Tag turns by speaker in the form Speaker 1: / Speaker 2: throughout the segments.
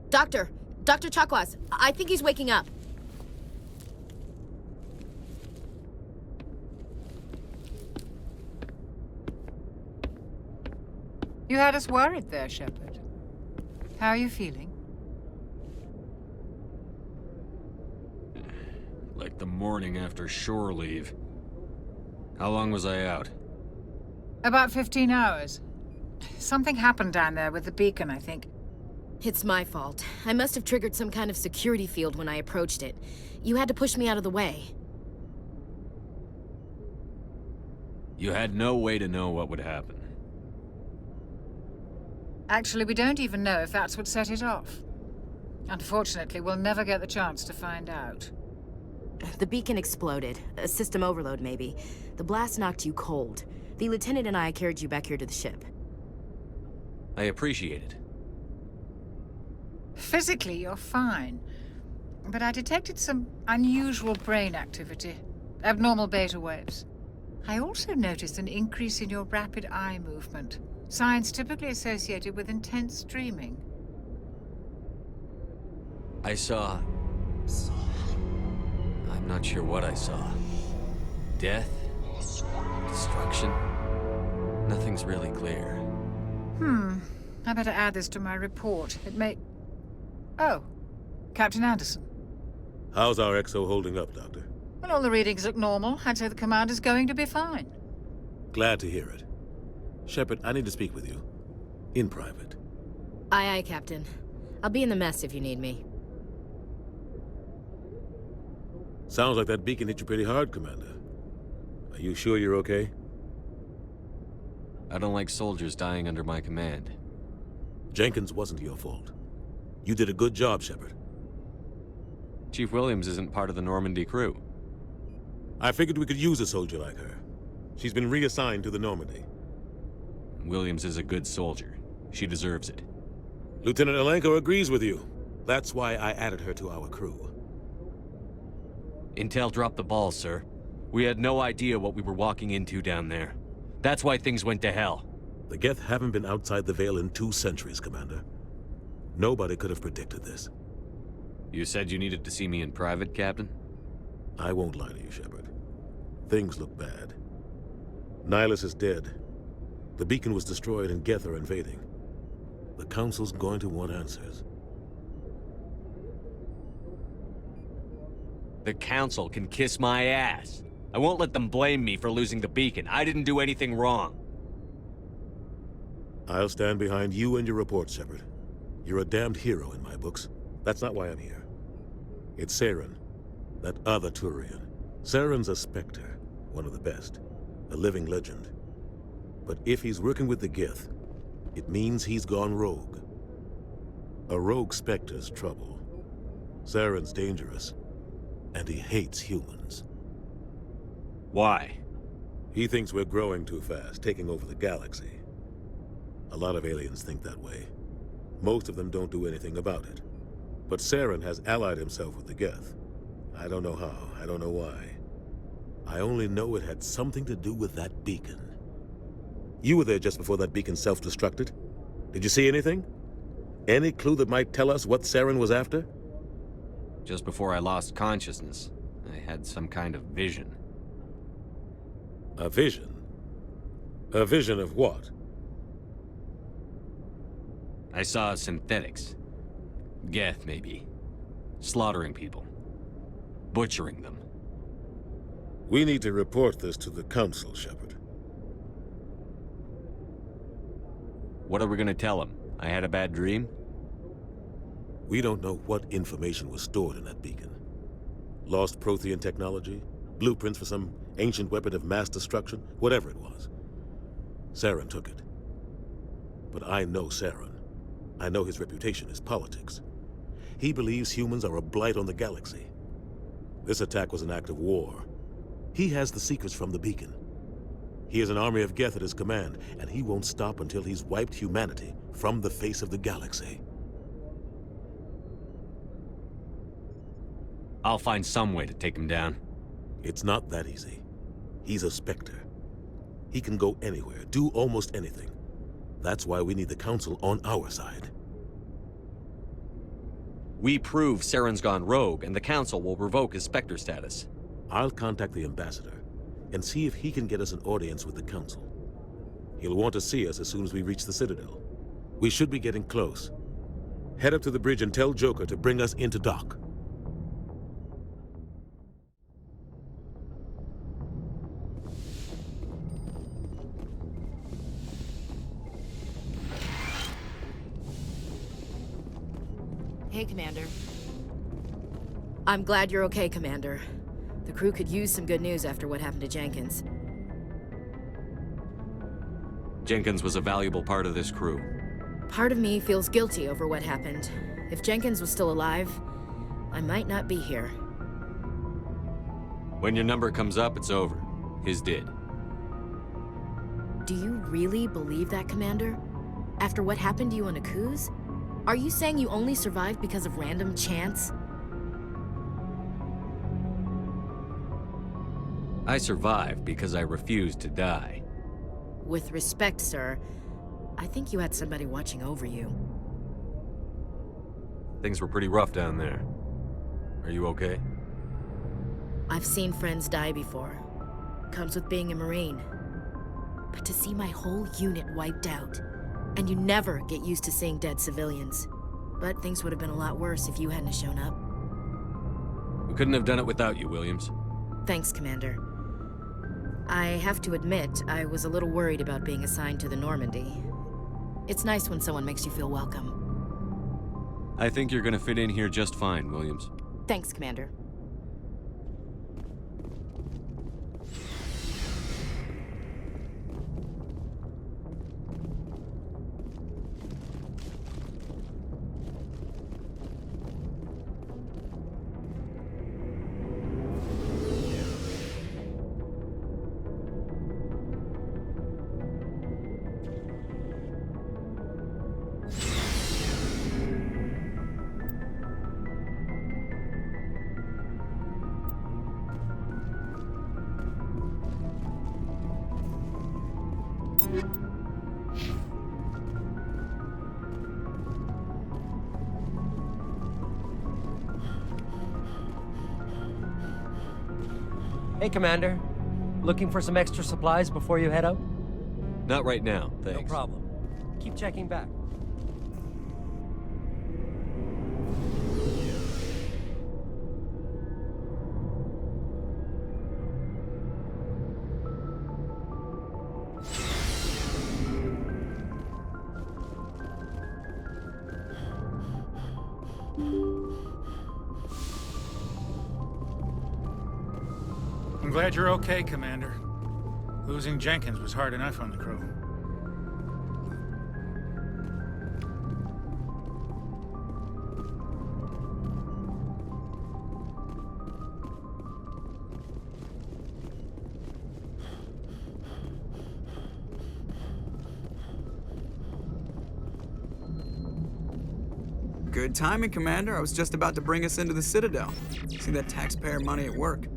Speaker 1: Doctor! Dr. Chakwas, I think he's waking up.
Speaker 2: You had us worried there, Shepard. How are you feeling?
Speaker 3: Like the morning after shore leave. How long was I out?
Speaker 2: About 15 hours. Something happened down there with the beacon, I think.
Speaker 1: It's my fault. I must have triggered some kind of security field when I approached it. You had to push me out of the way.
Speaker 3: You had no way to know what would happen.
Speaker 2: Actually, we don't even know if that's what set it off. Unfortunately, we'll never get the chance to find out.
Speaker 1: The beacon exploded. A system overload, maybe. The blast knocked you cold. The lieutenant and I carried you back here to the ship.
Speaker 3: I appreciate it.
Speaker 2: Physically, you're fine. But I detected some unusual brain activity. Abnormal beta waves. I also noticed an increase in your rapid eye movement. Signs typically associated with intense dreaming.
Speaker 3: I saw... I'm not sure what I saw. Death? Destruction? Nothing's really clear.
Speaker 2: I better add this to my report. It may... Oh, Captain Anderson.
Speaker 4: How's our XO holding up, Doctor?
Speaker 2: Well, all the readings look normal. I'd say the commander's going to be fine.
Speaker 4: Glad to hear it. Shepard, I need to speak with you. In private.
Speaker 1: Aye, aye, Captain. I'll be in the mess if you need me.
Speaker 4: Sounds like that beacon hit you pretty hard, Commander. Are you sure you're okay?
Speaker 3: I don't like soldiers dying under my command.
Speaker 4: Jenkins wasn't your fault. You did a good job, Shepard.
Speaker 3: Chief Williams isn't part of the Normandy crew.
Speaker 4: I figured we could use a soldier like her. She's been reassigned to the Normandy.
Speaker 3: Williams is a good soldier. She deserves it.
Speaker 4: Lieutenant Alenko agrees with you. That's why I added her to our crew.
Speaker 3: Intel dropped the ball, sir. We had no idea what we were walking into down there. That's why things went to hell.
Speaker 4: The Geth haven't been outside the Veil in 2 centuries, Commander. Nobody could have predicted this.
Speaker 3: You said you needed to see me in private, Captain?
Speaker 4: I won't lie to you, Shepard. Things look bad. Nihilus is dead. The beacon was destroyed and Geth are invading. The Council's going to want answers.
Speaker 3: The Council can kiss my ass. I won't let them blame me for losing the beacon. I didn't do anything wrong.
Speaker 4: I'll stand behind you and your report, Shepard. You're a damned hero in my books. That's not why I'm here. It's Saren, that other Turian. Saren's a Spectre, one of the best. A living legend. But if he's working with the Geth, it means he's gone rogue. A rogue Spectre's trouble. Saren's dangerous, and he hates humans.
Speaker 3: Why?
Speaker 4: He thinks we're growing too fast, taking over the galaxy. A lot of aliens think that way. Most of them don't do anything about it. But Saren has allied himself with the Geth. I don't know how, I don't know why. I only know it had something to do with that beacon. You were there just before that beacon self-destructed. Did you see anything? Any clue that might tell us what Saren was after?
Speaker 3: Just before I lost consciousness, I had some kind of vision.
Speaker 4: A vision? A vision of what?
Speaker 3: I saw synthetics. Geth, maybe. Slaughtering people. Butchering them.
Speaker 4: We need to report this to the Council, Shepard.
Speaker 3: What are we gonna tell them? I had a bad dream?
Speaker 4: We don't know what information was stored in that beacon. Lost Prothean technology? Blueprints for some ancient weapon of mass destruction? Whatever it was. Saren took it. But I know Saren. I know his reputation is politics. He believes humans are a blight on the galaxy. This attack was an act of war. He has the secrets from the beacon. He has an army of Geth at his command, and he won't stop until he's wiped humanity from the face of the galaxy.
Speaker 3: I'll find some way to take him down.
Speaker 4: It's not that easy. He's a Spectre. He can go anywhere, do almost anything. That's why we need the Council on our side.
Speaker 3: We prove Saren's gone rogue, and the Council will revoke his Spectre status.
Speaker 4: I'll contact the ambassador and see if he can get us an audience with the Council. He'll want to see us as soon as we reach the Citadel. We should be getting close. Head up to the bridge and tell Joker to bring us into dock.
Speaker 1: Hey, Commander. I'm glad you're okay, Commander. The crew could use some good news after what happened to Jenkins.
Speaker 3: Jenkins was a valuable part of this crew.
Speaker 1: Part of me feels guilty over what happened. If Jenkins was still alive, I might not be here.
Speaker 3: When your number comes up, it's over. His did.
Speaker 1: Do you really believe that, Commander? After what happened to you on Akuz? Are you saying you only survived because of random chance?
Speaker 3: I survived because I refused to die.
Speaker 1: With respect, sir, I think you had somebody watching over you.
Speaker 3: Things were pretty rough down there. Are you okay?
Speaker 1: I've seen friends die before. Comes with being a Marine. But to see my whole unit wiped out, and you never get used to seeing dead civilians. But things would have been a lot worse if you hadn't shown up.
Speaker 3: We couldn't have done it without you, Williams.
Speaker 1: Thanks, Commander. I have to admit, I was a little worried about being assigned to the Normandy. It's nice when someone makes you feel welcome.
Speaker 3: I think you're gonna fit in here just fine, Williams.
Speaker 1: Thanks, Commander.
Speaker 5: Hey, Commander. Looking for some extra supplies before you head out?
Speaker 3: Not right now, thanks.
Speaker 5: No problem. Keep checking back.
Speaker 6: I'm glad you're okay, Commander. Losing Jenkins was hard enough on the crew.
Speaker 7: Good timing, Commander. I was just about to bring us into the Citadel. See that taxpayer money at work.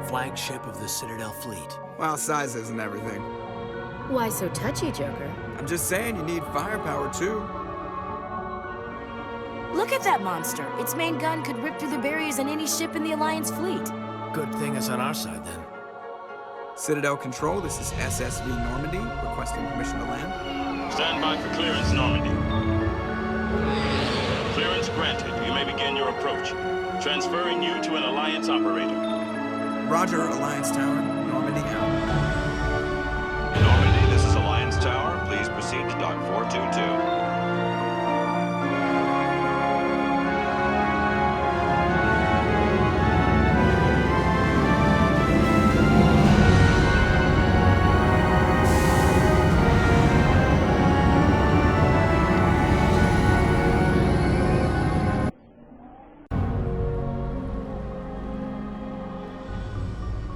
Speaker 8: Flagship of the Citadel fleet.
Speaker 7: Well, size isn't everything.
Speaker 1: Why so touchy, Joker?
Speaker 7: I'm just saying you need firepower, too.
Speaker 1: Look at that monster. Its main gun could rip through the barriers in any ship in the Alliance fleet.
Speaker 8: Good thing it's on our side, then.
Speaker 7: Citadel Control, this is SSV Normandy, requesting permission to land.
Speaker 9: Stand by for clearance, Normandy. Clearance granted. You may begin your approach. Transferring you to an Alliance operator.
Speaker 7: Roger, Alliance Tower. Normandy out.
Speaker 9: Normandy, this is Alliance Tower. Please proceed to Dock 422.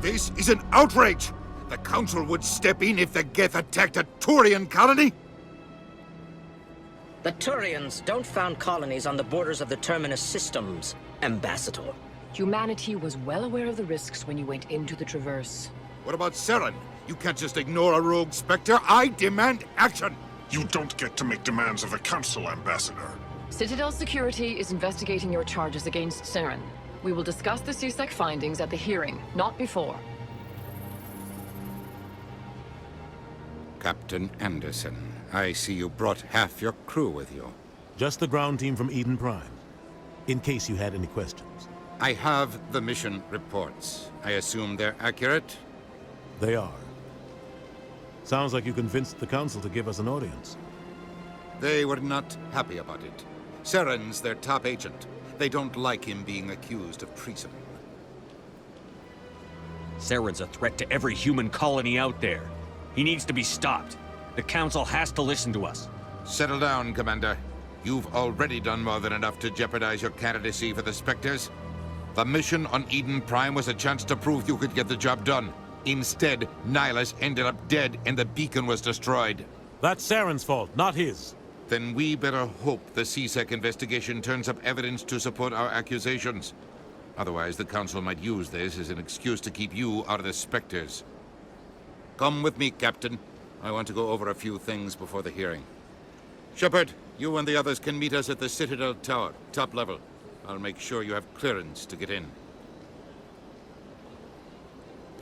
Speaker 10: This is an outrage! The Council would step in if the Geth attacked a Turian colony?
Speaker 11: The Turians don't found colonies on the borders of the Terminus systems, Ambassador.
Speaker 12: Humanity was well aware of the risks when you went into the Traverse.
Speaker 10: What about Saren? You can't just ignore a rogue Spectre. I demand action!
Speaker 13: You don't get to make demands of the Council, Ambassador.
Speaker 12: Citadel Security is investigating your charges against Saren. We will discuss the CSEC findings at the hearing, not before.
Speaker 14: Captain Anderson, I see you brought half your crew with you.
Speaker 4: Just the ground team from Eden Prime, in case you had any questions.
Speaker 14: I have the mission reports. I assume they're accurate?
Speaker 4: They are. Sounds like you convinced the Council to give us an audience.
Speaker 14: They were not happy about it. Saren's their top agent. They don't like him being accused of treason.
Speaker 15: Saren's a threat to every human colony out there. He needs to be stopped. The Council has to listen to us.
Speaker 14: Settle down, Commander. You've already done more than enough to jeopardize your candidacy for the Spectres. The mission on Eden Prime was a chance to prove you could get the job done. Instead, Nihilus ended up dead and the beacon was destroyed.
Speaker 4: That's Saren's fault, not his.
Speaker 14: Then we better hope the CSEC investigation turns up evidence to support our accusations. Otherwise, the Council might use this as an excuse to keep you out of the Spectres. Come with me, Captain. I want to go over a few things before the hearing. Shepard, you and the others can meet us at the Citadel Tower, top level. I'll make sure you have clearance to get in.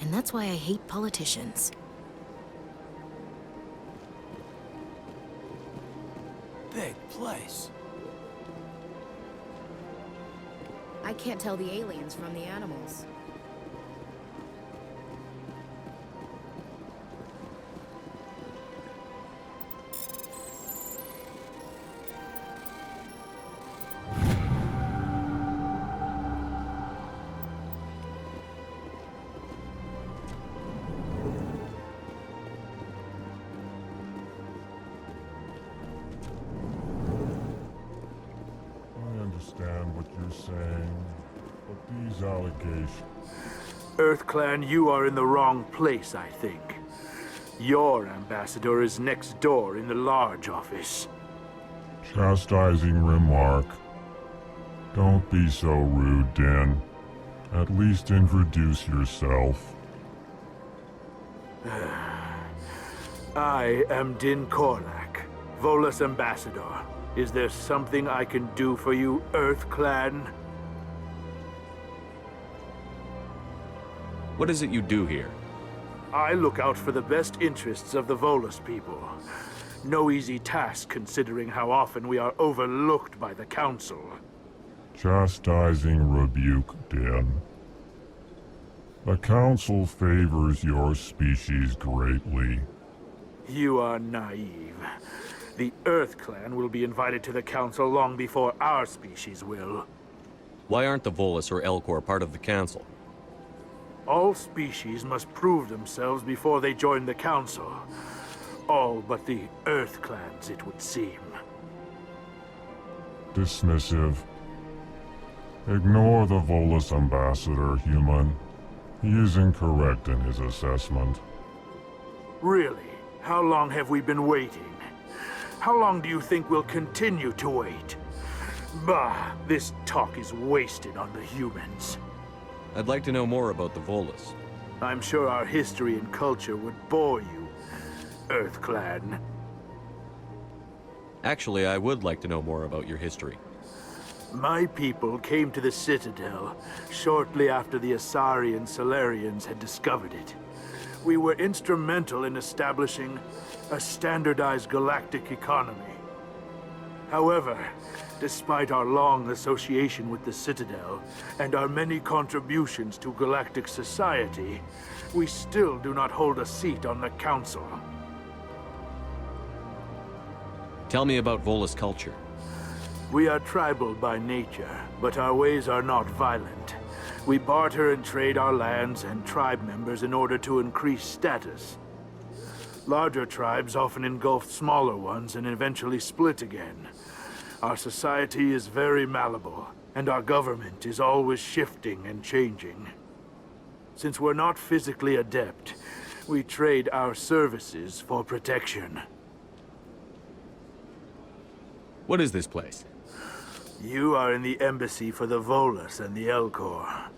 Speaker 1: And that's why I hate politicians.
Speaker 8: Big place.
Speaker 1: I can't tell the aliens from the animals.
Speaker 16: Understand what you're saying, but these allegations...
Speaker 17: EarthClan, you are in the wrong place, I think. Your ambassador is next door in the large office.
Speaker 16: Chastising remark. Don't be so rude, Din. At least introduce yourself.
Speaker 17: I am Din Korlak, Volus ambassador. Is there something I can do for you, EarthClan?
Speaker 15: What is it you do here?
Speaker 17: I look out for the best interests of the Volus people. No easy task considering how often we are overlooked by the Council.
Speaker 16: Chastising rebuke, Din. The Council favors your species greatly.
Speaker 17: You are naive. The EarthClan will be invited to the Council long before our species will.
Speaker 15: Why aren't the Volus or Elcor part of the Council?
Speaker 17: All species must prove themselves before they join the Council. All but the EarthClans, it would seem.
Speaker 16: Dismissive. Ignore the Volus ambassador, human. He is incorrect in his assessment.
Speaker 17: Really? How long have we been waiting? How long do you think we'll continue to wait? Bah, this talk is wasted on the humans.
Speaker 15: I'd like to know more about the Volus.
Speaker 17: I'm sure our history and culture would bore you, EarthClan.
Speaker 15: Actually, I would like to know more about your history.
Speaker 17: My people came to the Citadel shortly after the Asari and Solarians had discovered it. We were instrumental in establishing a standardized galactic economy. However, despite our long association with the Citadel and our many contributions to galactic society, we still do not hold a seat on the Council.
Speaker 15: Tell me about Volus culture.
Speaker 17: We are tribal by nature, but our ways are not violent. We barter and trade our lands and tribe members in order to increase status. Larger tribes often engulf smaller ones and eventually split again. Our society is very malleable, and our government is always shifting and changing. Since we're not physically adept, we trade our services for protection.
Speaker 15: What is this place?
Speaker 17: You are in the embassy for the Volus and the Elcor.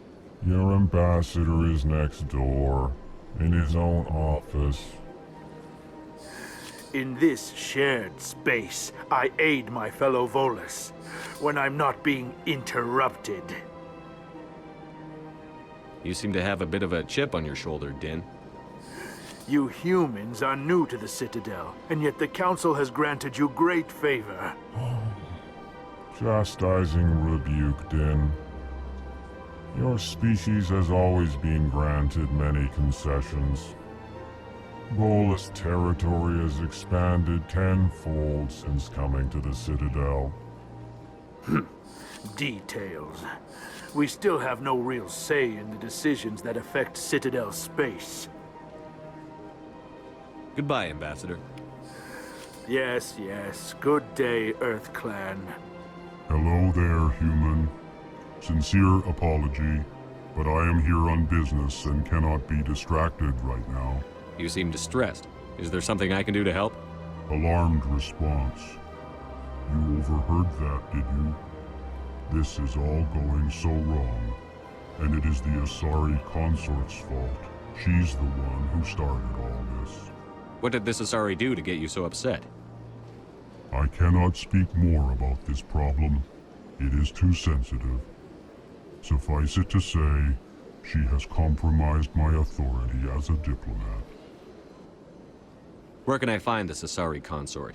Speaker 16: Your ambassador is next door, in his own office.
Speaker 17: In this shared space, I aid my fellow Volus when I'm not being interrupted.
Speaker 15: You seem to have a bit of a chip on your shoulder, Din.
Speaker 17: You humans are new to the Citadel, and yet the Council has granted you great favor.
Speaker 16: Chastising rebuke, Din. Your species has always been granted many concessions. Volus territory has expanded tenfold since coming to the Citadel.
Speaker 17: Details. We still have no real say in the decisions that affect Citadel space.
Speaker 15: Goodbye, Ambassador.
Speaker 17: Yes, yes. Good day, Earth Clan.
Speaker 16: Hello there, human. Sincere apology, but I am here on business and cannot be distracted right now.
Speaker 15: You seem distressed. Is there something I can do to help?
Speaker 16: Alarmed response. You overheard that, did you? This is all going so wrong, and it is the Asari consort's fault. She's the one who started all this.
Speaker 15: What did this Asari do to get you so upset?
Speaker 16: I cannot speak more about this problem. It is too sensitive. Suffice it to say, she has compromised my authority as a diplomat.
Speaker 15: Where can I find this Asari consort?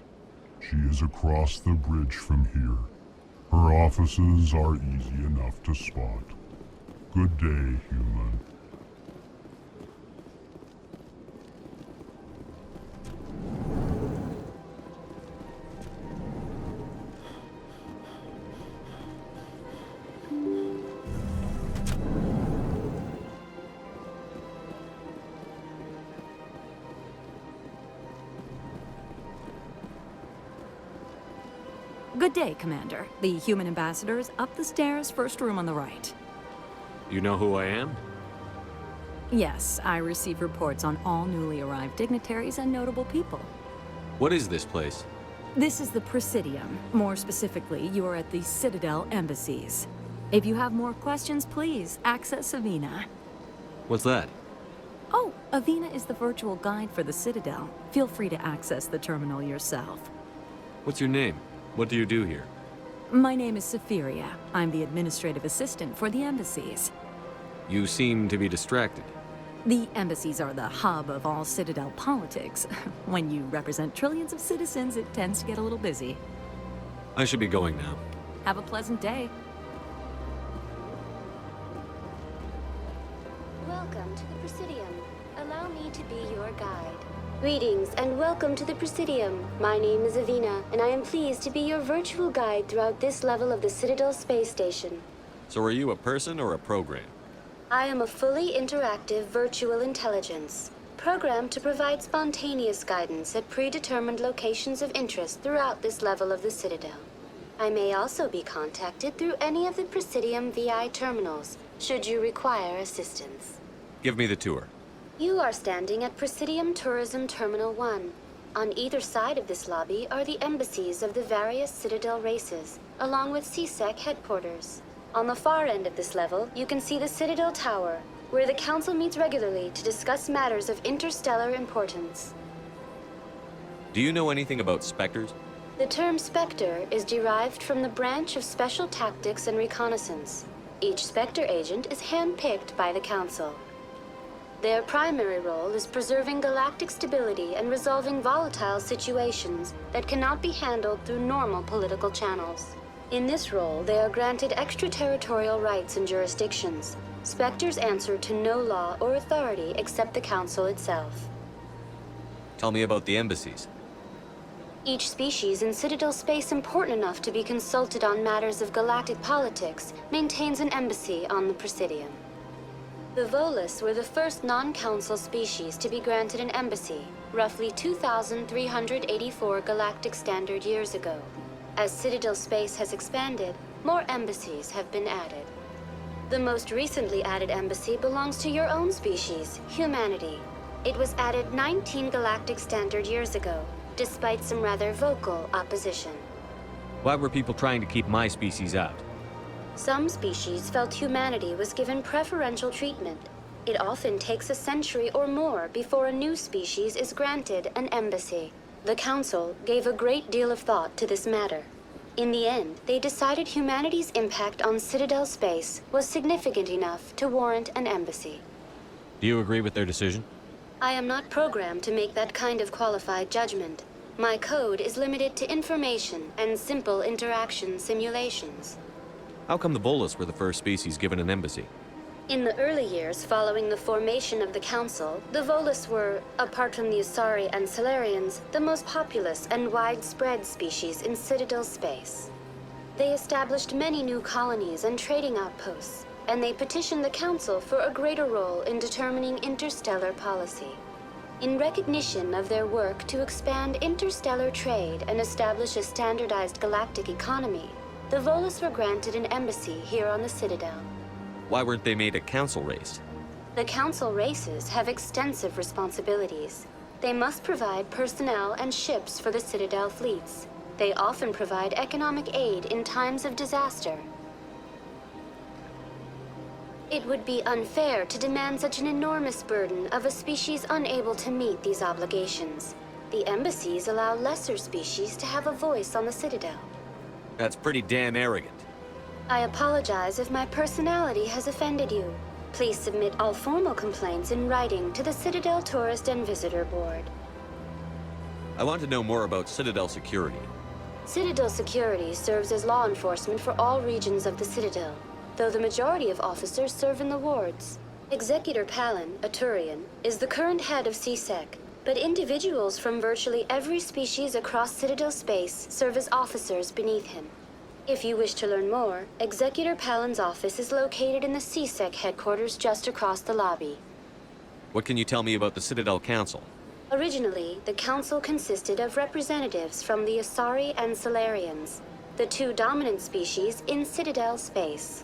Speaker 16: She is across the bridge from here. Her offices are easy enough to spot. Good day, human.
Speaker 18: Good day, Commander. The human ambassador is up the stairs, first room on the right.
Speaker 15: You know who I am?
Speaker 18: Yes, I receive reports on all newly arrived dignitaries and notable people.
Speaker 15: What is this place?
Speaker 18: This is the Presidium. More specifically, you are at the Citadel embassies. If you have more questions, please access Avina.
Speaker 15: What's that?
Speaker 18: Oh, Avina is the virtual guide for the Citadel. Feel free to access the terminal yourself.
Speaker 15: What's your name? What do you do here?
Speaker 18: My name is Safiria. I'm the administrative assistant for the embassies.
Speaker 15: You seem to be distracted.
Speaker 18: The embassies are the hub of all Citadel politics. When you represent trillions of citizens, it tends to get a little busy.
Speaker 15: I should be going now.
Speaker 18: Have a pleasant day.
Speaker 19: Welcome to the Presidium. Allow me to be your guide. Greetings and welcome to the Presidium. My name is Avina, and I am pleased to be your virtual guide throughout this level of the Citadel space station.
Speaker 15: So are you a person or a program?
Speaker 19: I am a fully interactive virtual intelligence, programmed to provide spontaneous guidance at predetermined locations of interest throughout this level of the Citadel. I may also be contacted through any of the Presidium VI terminals, should you require assistance.
Speaker 15: Give me the tour.
Speaker 19: You are standing at Presidium Tourism Terminal 1. On either side of this lobby are the embassies of the various Citadel races, along with CSEC headquarters. On the far end of this level, you can see the Citadel Tower, where the Council meets regularly to discuss matters of interstellar importance.
Speaker 15: Do you know anything about Spectres?
Speaker 19: The term Spectre is derived from the branch of Special Tactics and Reconnaissance. Each Spectre agent is handpicked by the Council. Their primary role is preserving galactic stability and resolving volatile situations that cannot be handled through normal political channels. In this role, they are granted extraterritorial rights and jurisdictions. Spectres answer to no law or authority except the Council itself.
Speaker 15: Tell me about the embassies.
Speaker 19: Each species in Citadel space important enough to be consulted on matters of galactic politics maintains an embassy on the Presidium. The Volus were the first non-Council species to be granted an embassy, roughly 2,384 galactic standard years ago. As Citadel space has expanded, more embassies have been added. The most recently added embassy belongs to your own species, humanity. It was added 19 galactic standard years ago, despite some rather vocal opposition.
Speaker 15: Why were people trying to keep my species out?
Speaker 19: Some species felt humanity was given preferential treatment. It often takes a century or more before a new species is granted an embassy. The Council gave a great deal of thought to this matter. In the end, they decided humanity's impact on Citadel space was significant enough to warrant an embassy.
Speaker 15: Do you agree with their decision?
Speaker 19: I am not programmed to make that kind of qualified judgment. My code is limited to information and simple interaction simulations.
Speaker 15: How come the Volus were the first species given an embassy?
Speaker 19: In the early years following the formation of the Council, the Volus were, apart from the Asari and Salarians, the most populous and widespread species in Citadel space. They established many new colonies and trading outposts, and they petitioned the Council for a greater role in determining interstellar policy. In recognition of their work to expand interstellar trade and establish a standardized galactic economy, the Volus were granted an embassy here on the Citadel.
Speaker 15: Why weren't they made a council race?
Speaker 19: The Council races have extensive responsibilities. They must provide personnel and ships for the Citadel fleets. They often provide economic aid in times of disaster. It would be unfair to demand such an enormous burden of a species unable to meet these obligations. The embassies allow lesser species to have a voice on the Citadel.
Speaker 15: That's pretty damn arrogant.
Speaker 19: I apologize if my personality has offended you. Please submit all formal complaints in writing to the Citadel Tourist and Visitor Board.
Speaker 15: I want to know more about Citadel Security.
Speaker 19: Citadel Security serves as law enforcement for all regions of the Citadel, though the majority of officers serve in the wards. Executor Palin, a Turian, is the current head of CSEC, but individuals from virtually every species across Citadel space serve as officers beneath him. If you wish to learn more, Executor Palin's office is located in the CSEC headquarters just across the lobby.
Speaker 15: What can you tell me about the Citadel Council?
Speaker 19: Originally, the Council consisted of representatives from the Asari and Salarians, the two dominant species in Citadel space.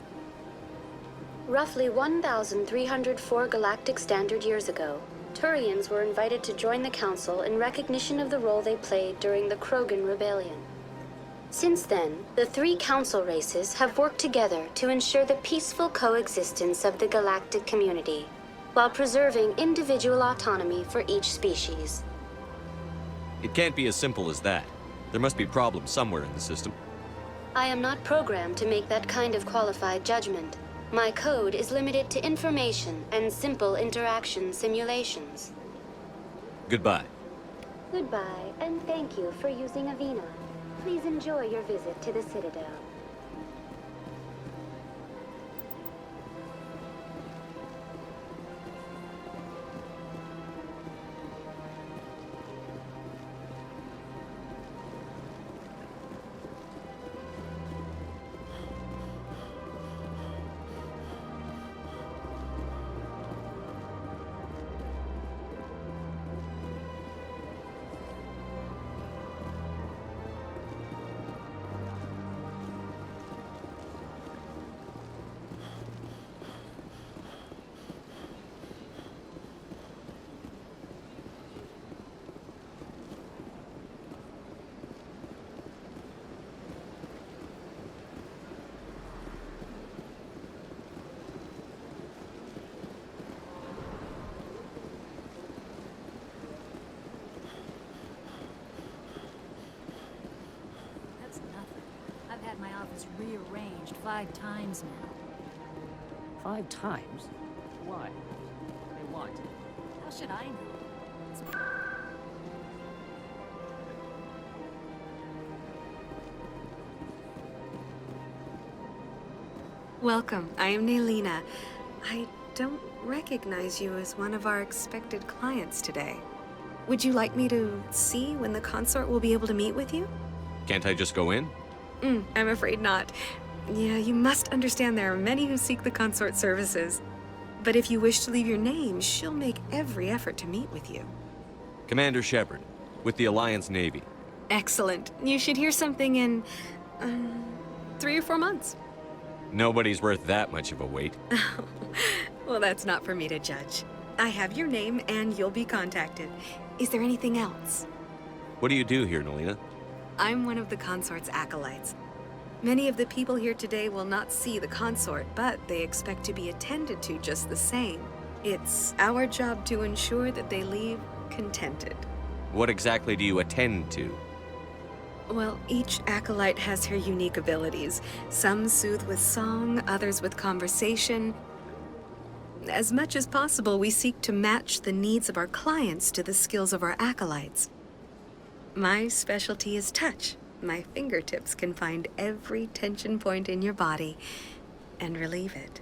Speaker 19: Roughly 1,304 galactic standard years ago, Turians were invited to join the Council in recognition of the role they played during the Krogan Rebellion. Since then, the three Council races have worked together to ensure the peaceful coexistence of the galactic community, while preserving individual autonomy for each species.
Speaker 15: It can't be as simple as that. There must be problems somewhere in the system.
Speaker 19: I am not programmed to make that kind of qualified judgment. My code is limited to information and simple interaction simulations.
Speaker 15: Goodbye.
Speaker 19: Goodbye, and thank you for using Avina. Please enjoy your visit to the Citadel.
Speaker 18: My office rearranged 5 times now.
Speaker 5: 5 times? Why? They want.
Speaker 18: How should I know?
Speaker 20: Welcome. I am Naylina. I don't recognize you as one of our expected clients today. Would you like me to see when the consort will be able to meet with you?
Speaker 15: Can't I just go in?
Speaker 20: I'm afraid not. Yeah, you must understand there are many who seek the consort services. But if you wish to leave your name, she'll make every effort to meet with you.
Speaker 15: Commander Shepard, with the Alliance Navy.
Speaker 20: Excellent. You should hear something in 3 or 4 months.
Speaker 15: Nobody's worth that much of a wait.
Speaker 20: Well, that's not for me to judge. I have your name and you'll be contacted. Is there anything else?
Speaker 15: What do you do here, Nelina?
Speaker 20: I'm one of the consort's acolytes. Many of the people here today will not see the consort, but they expect to be attended to just the same. It's our job to ensure that they leave contented.
Speaker 15: What exactly do you attend to?
Speaker 20: Well, each acolyte has her unique abilities. Some soothe with song, others with conversation. As much as possible, we seek to match the needs of our clients to the skills of our acolytes. My specialty is touch. My fingertips can find every tension point in your body and relieve it.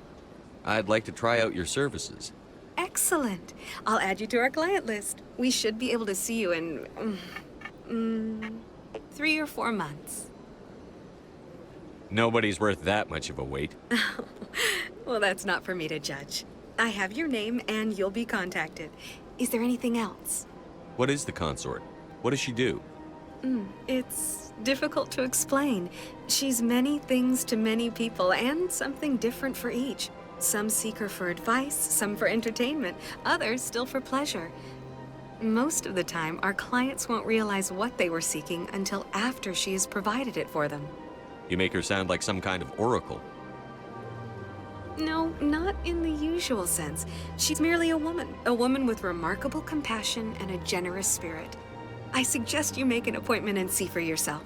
Speaker 15: I'd like to try out your services.
Speaker 20: Excellent. I'll add you to our client list. We should be able to see you in 3 or 4 months.
Speaker 15: Nobody's worth that much of a wait.
Speaker 20: Well, that's not for me to judge. I have your name and you'll be contacted. Is there anything else?
Speaker 15: What is the consort? What does she do?
Speaker 20: It's difficult to explain. She's many things to many people and something different for each. Some seek her for advice, some for entertainment, others still for pleasure. Most of the time, our clients won't realize what they were seeking until after she has provided it for them.
Speaker 15: You make her sound like some kind of oracle.
Speaker 20: No, not in the usual sense. She's merely a woman with remarkable compassion and a generous spirit. I suggest you make an appointment and see for yourself.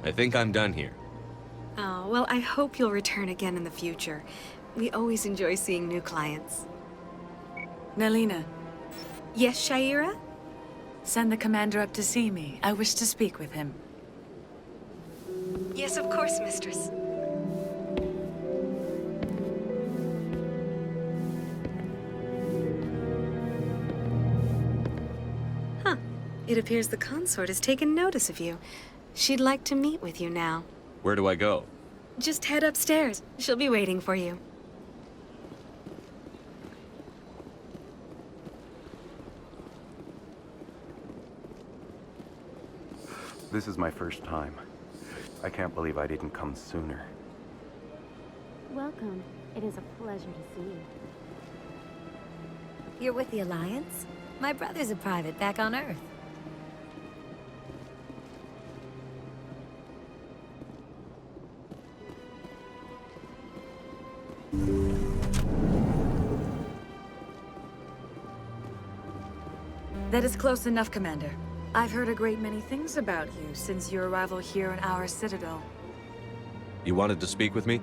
Speaker 15: I think I'm done here.
Speaker 20: Oh, well, I hope you'll return again in the future. We always enjoy seeing new clients.
Speaker 18: Nelina.
Speaker 20: Yes, Shaira?
Speaker 18: Send the commander up to see me. I wish to speak with him.
Speaker 20: Yes, of course, mistress. Huh. It appears the consort has taken notice of you. She'd like to meet with you now.
Speaker 15: Where do I go?
Speaker 20: Just head upstairs. She'll be waiting for you.
Speaker 21: This is my first time. I can't believe I didn't come sooner.
Speaker 22: Welcome. It is a pleasure to see you.
Speaker 23: You're with the Alliance? My brother's a private back on Earth.
Speaker 18: That is close enough, Commander. I've heard a great many things about you since your arrival here in our Citadel.
Speaker 15: You wanted to speak with me?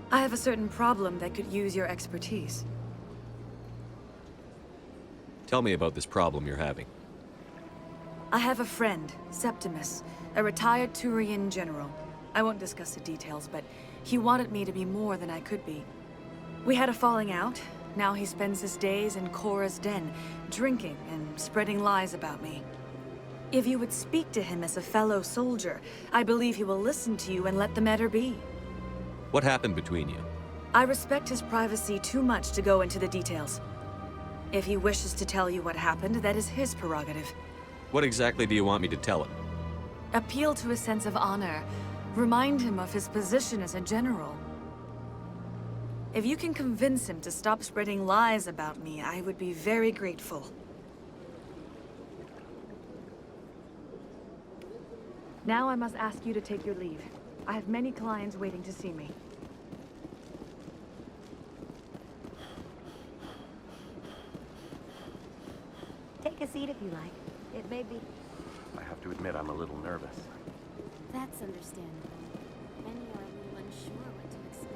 Speaker 18: I have a certain problem that could use your expertise.
Speaker 15: Tell me about this problem you're having.
Speaker 18: I have a friend, Septimus, a retired Turian general. I won't discuss the details, but he wanted me to be more than I could be. We had a falling out. Now he spends his days in Cora's den, drinking and spreading lies about me. If you would speak to him as a fellow soldier, I believe he will listen to you and let the matter be.
Speaker 15: What happened between you?
Speaker 18: I respect his privacy too much to go into the details. If he wishes to tell you what happened, that is his prerogative.
Speaker 15: What exactly do you want me to tell him?
Speaker 18: Appeal to his sense of honor. Remind him of his position as a general. If you can convince him to stop spreading lies about me, I would be very grateful. Now I must ask you to take your leave. I have many clients waiting to see me.
Speaker 22: Take a seat if you like. It may be...
Speaker 21: I have to admit I'm a little nervous.
Speaker 22: That's understandable. Many are a little unsure what to expect.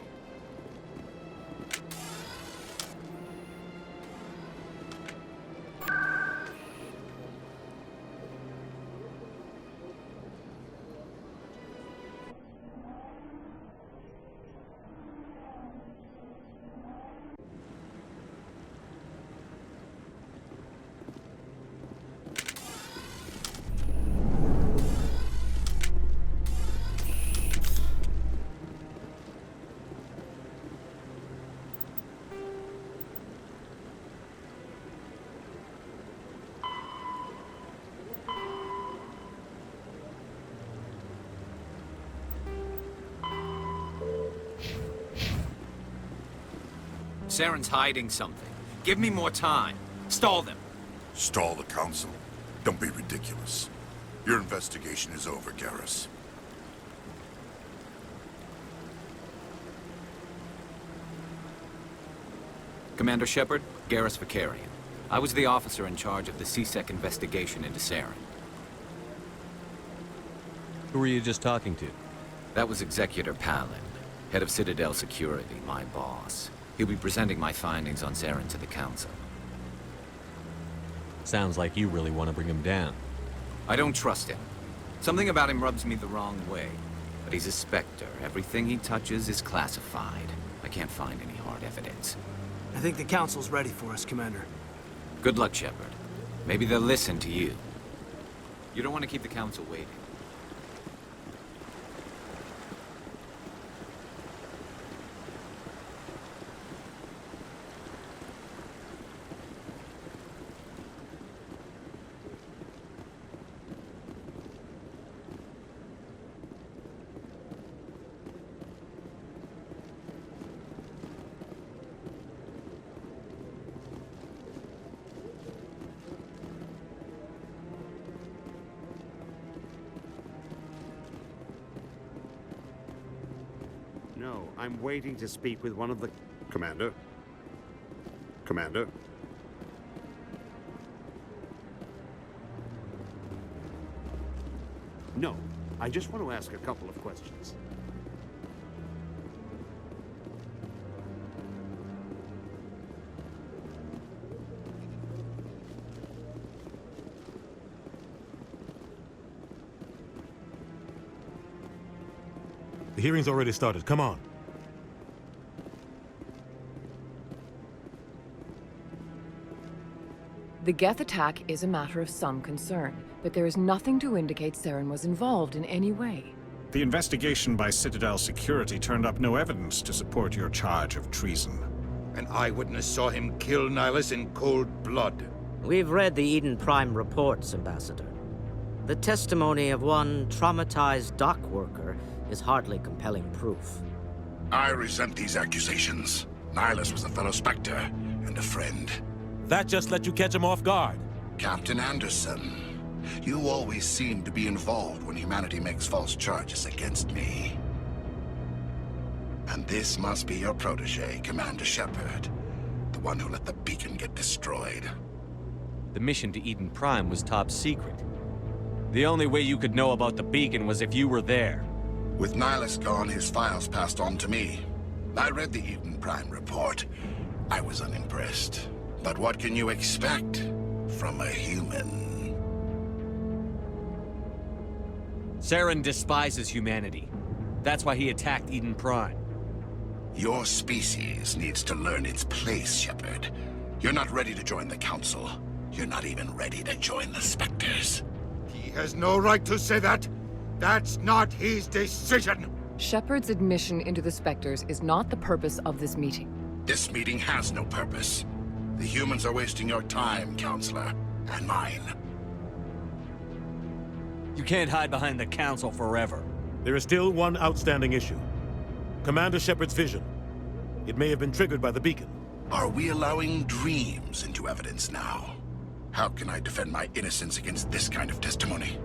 Speaker 2: Saren's hiding something. Give me more time. Stall them.
Speaker 13: Stall the Council? Don't be ridiculous. Your investigation is over, Garrus.
Speaker 2: Commander Shepard, Garrus Vicarian. I was the officer in charge of the CSEC investigation into Saren.
Speaker 5: Who were you just talking to?
Speaker 2: That was Executor Palin, head of Citadel Security, my boss. He'll be presenting my findings on Saren to the Council.
Speaker 5: Sounds like you really want to bring him down.
Speaker 2: I don't trust him. Something about him rubs me the wrong way. But he's a Spectre. Everything he touches is classified. I can't find any hard evidence.
Speaker 8: I think the Council's ready for us, Commander.
Speaker 2: Good luck, Shepard. Maybe they'll listen to you. You don't want to keep the Council waiting.
Speaker 3: No, I'm waiting to speak with one of the... Commander? Commander? No, I just want to ask a couple of questions.
Speaker 4: The hearing's already started. Come on.
Speaker 12: The Geth attack is a matter of some concern, but there is nothing to indicate Saren was involved in any way.
Speaker 13: The investigation by Citadel Security turned up no evidence to support your charge of treason.
Speaker 10: An eyewitness saw him kill Nihilus in cold blood.
Speaker 11: We've read the Eden Prime reports, Ambassador. The testimony of one traumatized dock worker is hardly compelling proof.
Speaker 13: I resent these accusations. Nihilus was a fellow Spectre and a friend.
Speaker 4: That just let you catch him off guard.
Speaker 13: Captain Anderson, you always seem to be involved when humanity makes false charges against me. And this must be your protege, Commander Shepard, the one who let the beacon get destroyed.
Speaker 15: The mission to Eden Prime was top secret. The only way you could know about the beacon was if you were there.
Speaker 13: With Nihilus gone, his files passed on to me. I read the Eden Prime report. I was unimpressed. But what can you expect from a human?
Speaker 15: Saren despises humanity. That's why he attacked Eden Prime.
Speaker 13: Your species needs to learn its place, Shepard. You're not ready to join the Council. You're not even ready to join the Spectres.
Speaker 10: He has no right to say that. That's not his decision.
Speaker 12: Shepard's admission into the Spectres is not the purpose of this meeting.
Speaker 13: This meeting has no purpose. The humans are wasting your time, Counselor, and mine.
Speaker 15: You can't hide behind the Council forever.
Speaker 4: There is still one outstanding issue. Commander Shepard's vision. It may have been triggered by the beacon.
Speaker 13: Are we allowing dreams into evidence now? How can I defend my innocence against this kind of testimony?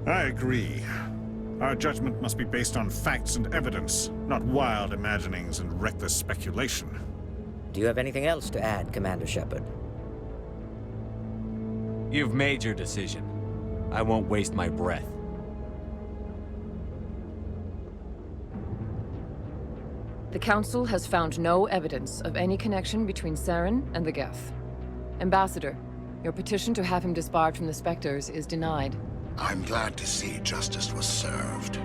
Speaker 6: I agree. Our judgment must be based on facts and evidence, not wild imaginings and reckless speculation.
Speaker 11: Do you have anything else to add, Commander Shepard?
Speaker 15: You've made your decision. I won't waste my breath.
Speaker 12: The Council has found no evidence of any connection between Saren and the Geth. Ambassador, your petition to have him disbarred from the Spectres is denied.
Speaker 13: I'm glad to see justice was served.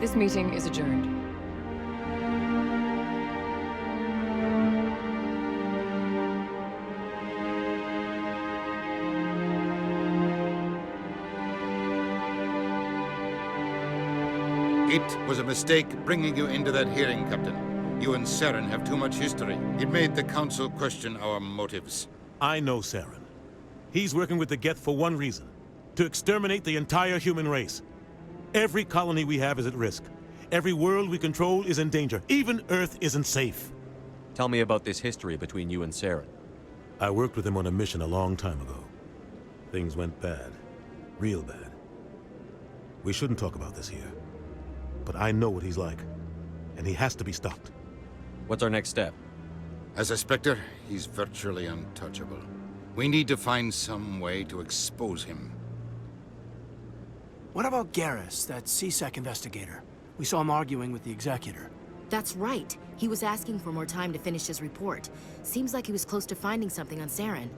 Speaker 12: This meeting is adjourned.
Speaker 10: It was a mistake bringing you into that hearing, Captain. You and Saren have too much history. It made the Council question our motives.
Speaker 4: I know Saren. He's working with the Geth for one reason. To exterminate the entire human race. Every colony we have is at risk. Every world we control is in danger. Even Earth isn't safe.
Speaker 15: Tell me about this history between you and Saren.
Speaker 4: I worked with him on a mission a long time ago. Things went bad. Real bad. We shouldn't talk about this here. But I know what he's like. And he has to be stopped.
Speaker 15: What's our next step?
Speaker 10: As a Spectre, he's virtually untouchable. We need to find some way to expose him.
Speaker 8: What about Garrus, that CSEC investigator? We saw him arguing with the executor.
Speaker 1: That's right. He was asking for more time to finish his report. Seems like he was close to finding something on Saren.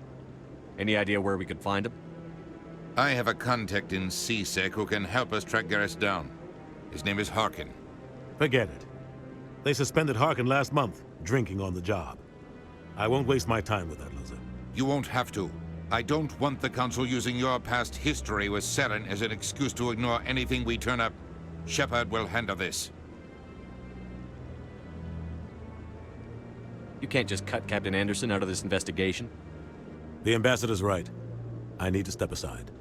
Speaker 15: Any idea where we could find him?
Speaker 10: I have a contact in CSEC who can help us track Garrus down. His name is Harkin.
Speaker 4: Forget it. They suspended Harkin last month, drinking on the job. I won't waste my time with that loser.
Speaker 10: You won't have to. I don't want the Council using your past history with Saren as an excuse to ignore anything we turn up. Shepard will handle this.
Speaker 15: You can't just cut Captain Anderson out of this investigation.
Speaker 4: The ambassador's right. I need to step aside.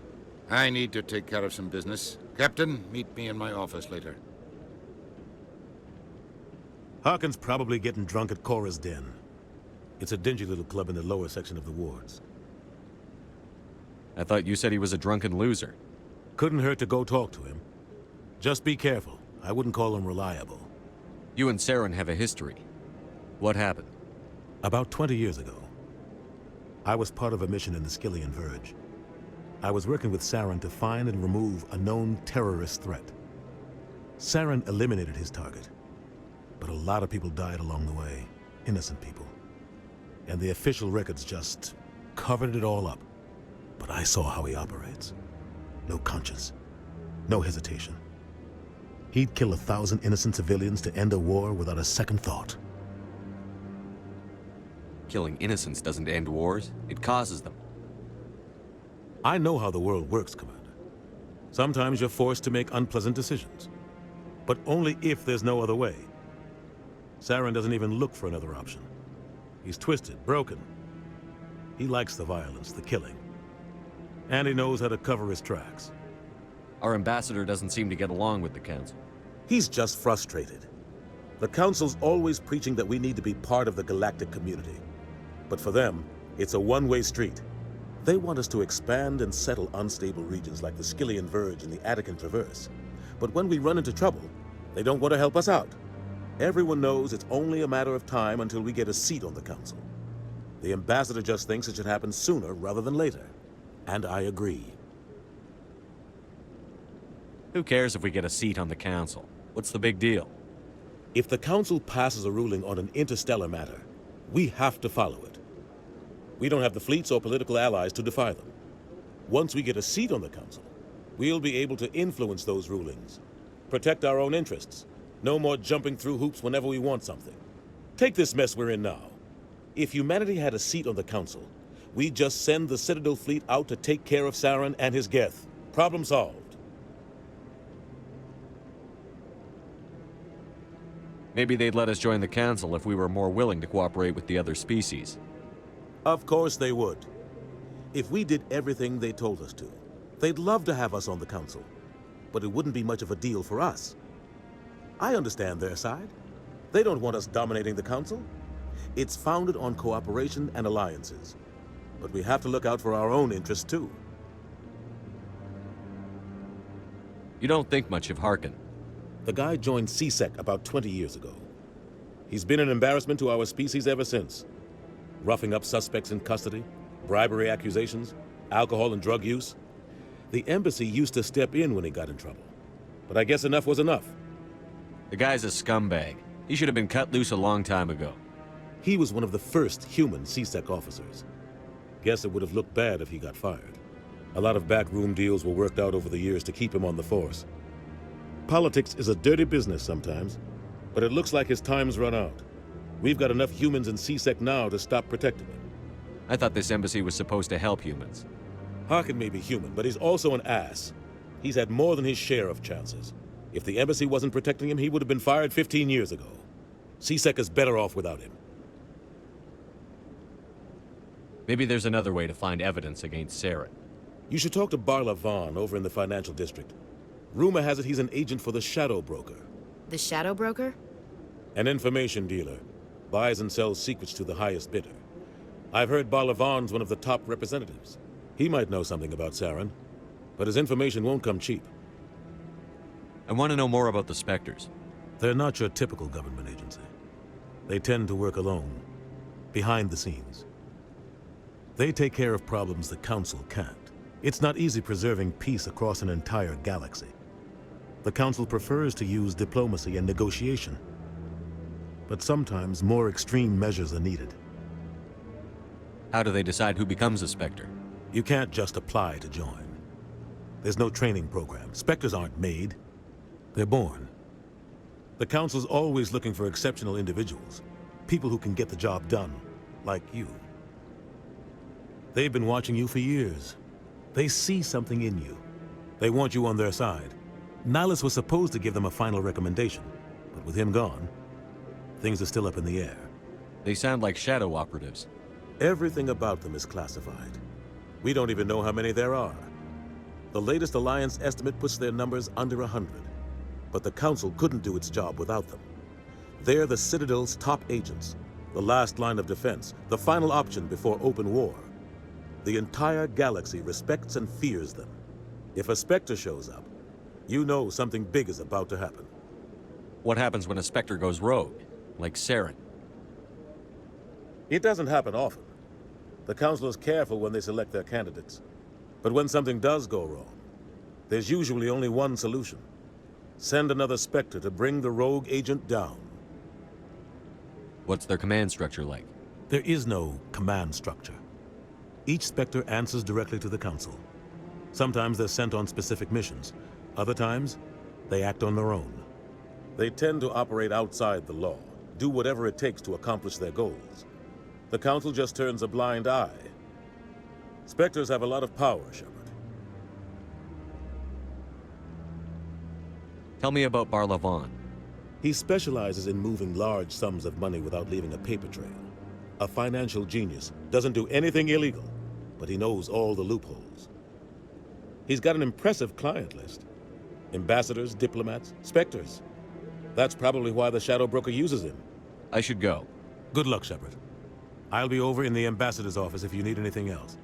Speaker 10: I need to take care of some business. Captain, meet me in my office later.
Speaker 4: Harkin's probably getting drunk at Cora's Den. It's a dingy little club in the lower section of the wards.
Speaker 15: I thought you said he was a drunken loser.
Speaker 4: Couldn't hurt to go talk to him. Just be careful. I wouldn't call him reliable.
Speaker 15: You and Saren have a history. What happened?
Speaker 4: About 20 years ago, I was part of a mission in the Skillian Verge. I was working with Saren to find and remove a known terrorist threat. Saren eliminated his target, but a lot of people died along the way, innocent people. And the official records just covered it all up. But I saw how he operates. No conscience, no hesitation. He'd kill 1,000 innocent civilians to end a war without a second thought.
Speaker 15: Killing innocents doesn't end wars, it causes them.
Speaker 4: I know how the world works, Commander. Sometimes you're forced to make unpleasant decisions. But only if there's no other way. Saren doesn't even look for another option. He's twisted, broken. He likes the violence, the killing. And he knows how to cover his tracks.
Speaker 15: Our ambassador doesn't seem to get along with the Council.
Speaker 4: He's just frustrated. The Council's always preaching that we need to be part of the galactic community. But for them, it's a one-way street. They want us to expand and settle unstable regions like the Skillian Verge and the Attican Traverse. But when we run into trouble, they don't want to help us out. Everyone knows it's only a matter of time until we get a seat on the Council. The ambassador just thinks it should happen sooner rather than later. And I agree.
Speaker 15: Who cares if we get a seat on the Council? What's the big deal?
Speaker 4: If the Council passes a ruling on an interstellar matter, we have to follow it. We don't have the fleets or political allies to defy them. Once we get a seat on the Council, we'll be able to influence those rulings, protect our own interests. No more jumping through hoops whenever we want something. Take this mess we're in now. If humanity had a seat on the Council, we'd just send the Citadel fleet out to take care of Saren and his Geth. Problem solved.
Speaker 15: Maybe they'd let us join the Council if we were more willing to cooperate with the other species.
Speaker 4: Of course they would. If we did everything they told us to, they'd love to have us on the Council. But it wouldn't be much of a deal for us. I understand their side. They don't want us dominating the Council. It's founded on cooperation and alliances. But we have to look out for our own interests, too.
Speaker 15: You don't think much of Harkin.
Speaker 4: The guy joined CSEC about 20 years ago. He's been an embarrassment to our species ever since. Roughing up suspects in custody, bribery accusations, alcohol and drug use. The embassy used to step in when he got in trouble. But I guess enough was enough.
Speaker 15: The guy's a scumbag. He should have been cut loose a long time ago.
Speaker 4: He was one of the first human CSEC officers. Guess it would have looked bad if he got fired. A lot of backroom deals were worked out over the years to keep him on the force. Politics is a dirty business sometimes, but it looks like his time's run out. We've got enough humans in CSEC now to stop protecting him.
Speaker 15: I thought this embassy was supposed to help humans.
Speaker 4: Harkin may be human, but he's also an ass. He's had more than his share of chances. If the embassy wasn't protecting him, he would have been fired 15 years ago. CSEC is better off without him.
Speaker 15: Maybe there's another way to find evidence against Saren.
Speaker 4: You should talk to Barla Vaughn over in the financial district. Rumor has it he's an agent for the Shadow Broker.
Speaker 1: The shadow broker?
Speaker 4: An information dealer. Buys and sells secrets to the highest bidder. I've heard Barlavan's one of the top representatives. He might know something about Saren, but his information won't come cheap.
Speaker 15: I want to know more about the Spectres.
Speaker 4: They're not your typical government agency. They tend to work alone, behind the scenes. They take care of problems the Council can't. It's not easy preserving peace across an entire galaxy. The Council prefers to use diplomacy and negotiation. But sometimes more extreme measures are needed.
Speaker 15: How do they decide who becomes a Spectre?
Speaker 4: You can't just apply to join. There's no training program. Spectres aren't made. They're born. The Council's always looking for exceptional individuals. People who can get the job done, like you. They've been watching you for years. They see something in you. They want you on their side. Nihilus was supposed to give them a final recommendation, but with him gone, things are still up in the air.
Speaker 15: They sound like shadow operatives.
Speaker 4: Everything about them is classified. We don't even know how many there are. The latest Alliance estimate puts their numbers under 100. But the Council couldn't do its job without them. They're the Citadel's top agents, the last line of defense, the final option before open war. The entire galaxy respects and fears them. If a Spectre shows up, you know something big is about to happen.
Speaker 15: What happens when a Spectre goes rogue, like Saren?
Speaker 4: It doesn't happen often. The Council is careful when they select their candidates. But when something does go wrong, there's usually only one solution. Send another Spectre to bring the rogue agent down.
Speaker 15: What's their command structure like?
Speaker 4: There is no command structure. Each Spectre answers directly to the Council. Sometimes they're sent on specific missions. Other times, they act on their own. They tend to operate outside the law, do whatever it takes to accomplish their goals. The Council just turns a blind eye. Spectres have a lot of power, Shepard.
Speaker 15: Tell me about Barlavan.
Speaker 4: He specializes in moving large sums of money without leaving a paper trail. A financial genius, doesn't do anything illegal, but he knows all the loopholes. He's got an impressive client list. Ambassadors, diplomats, Spectres. That's probably why the Shadow Broker uses him.
Speaker 15: I should go.
Speaker 4: Good luck, Shepard. I'll be over in the Ambassador's office if you need anything else.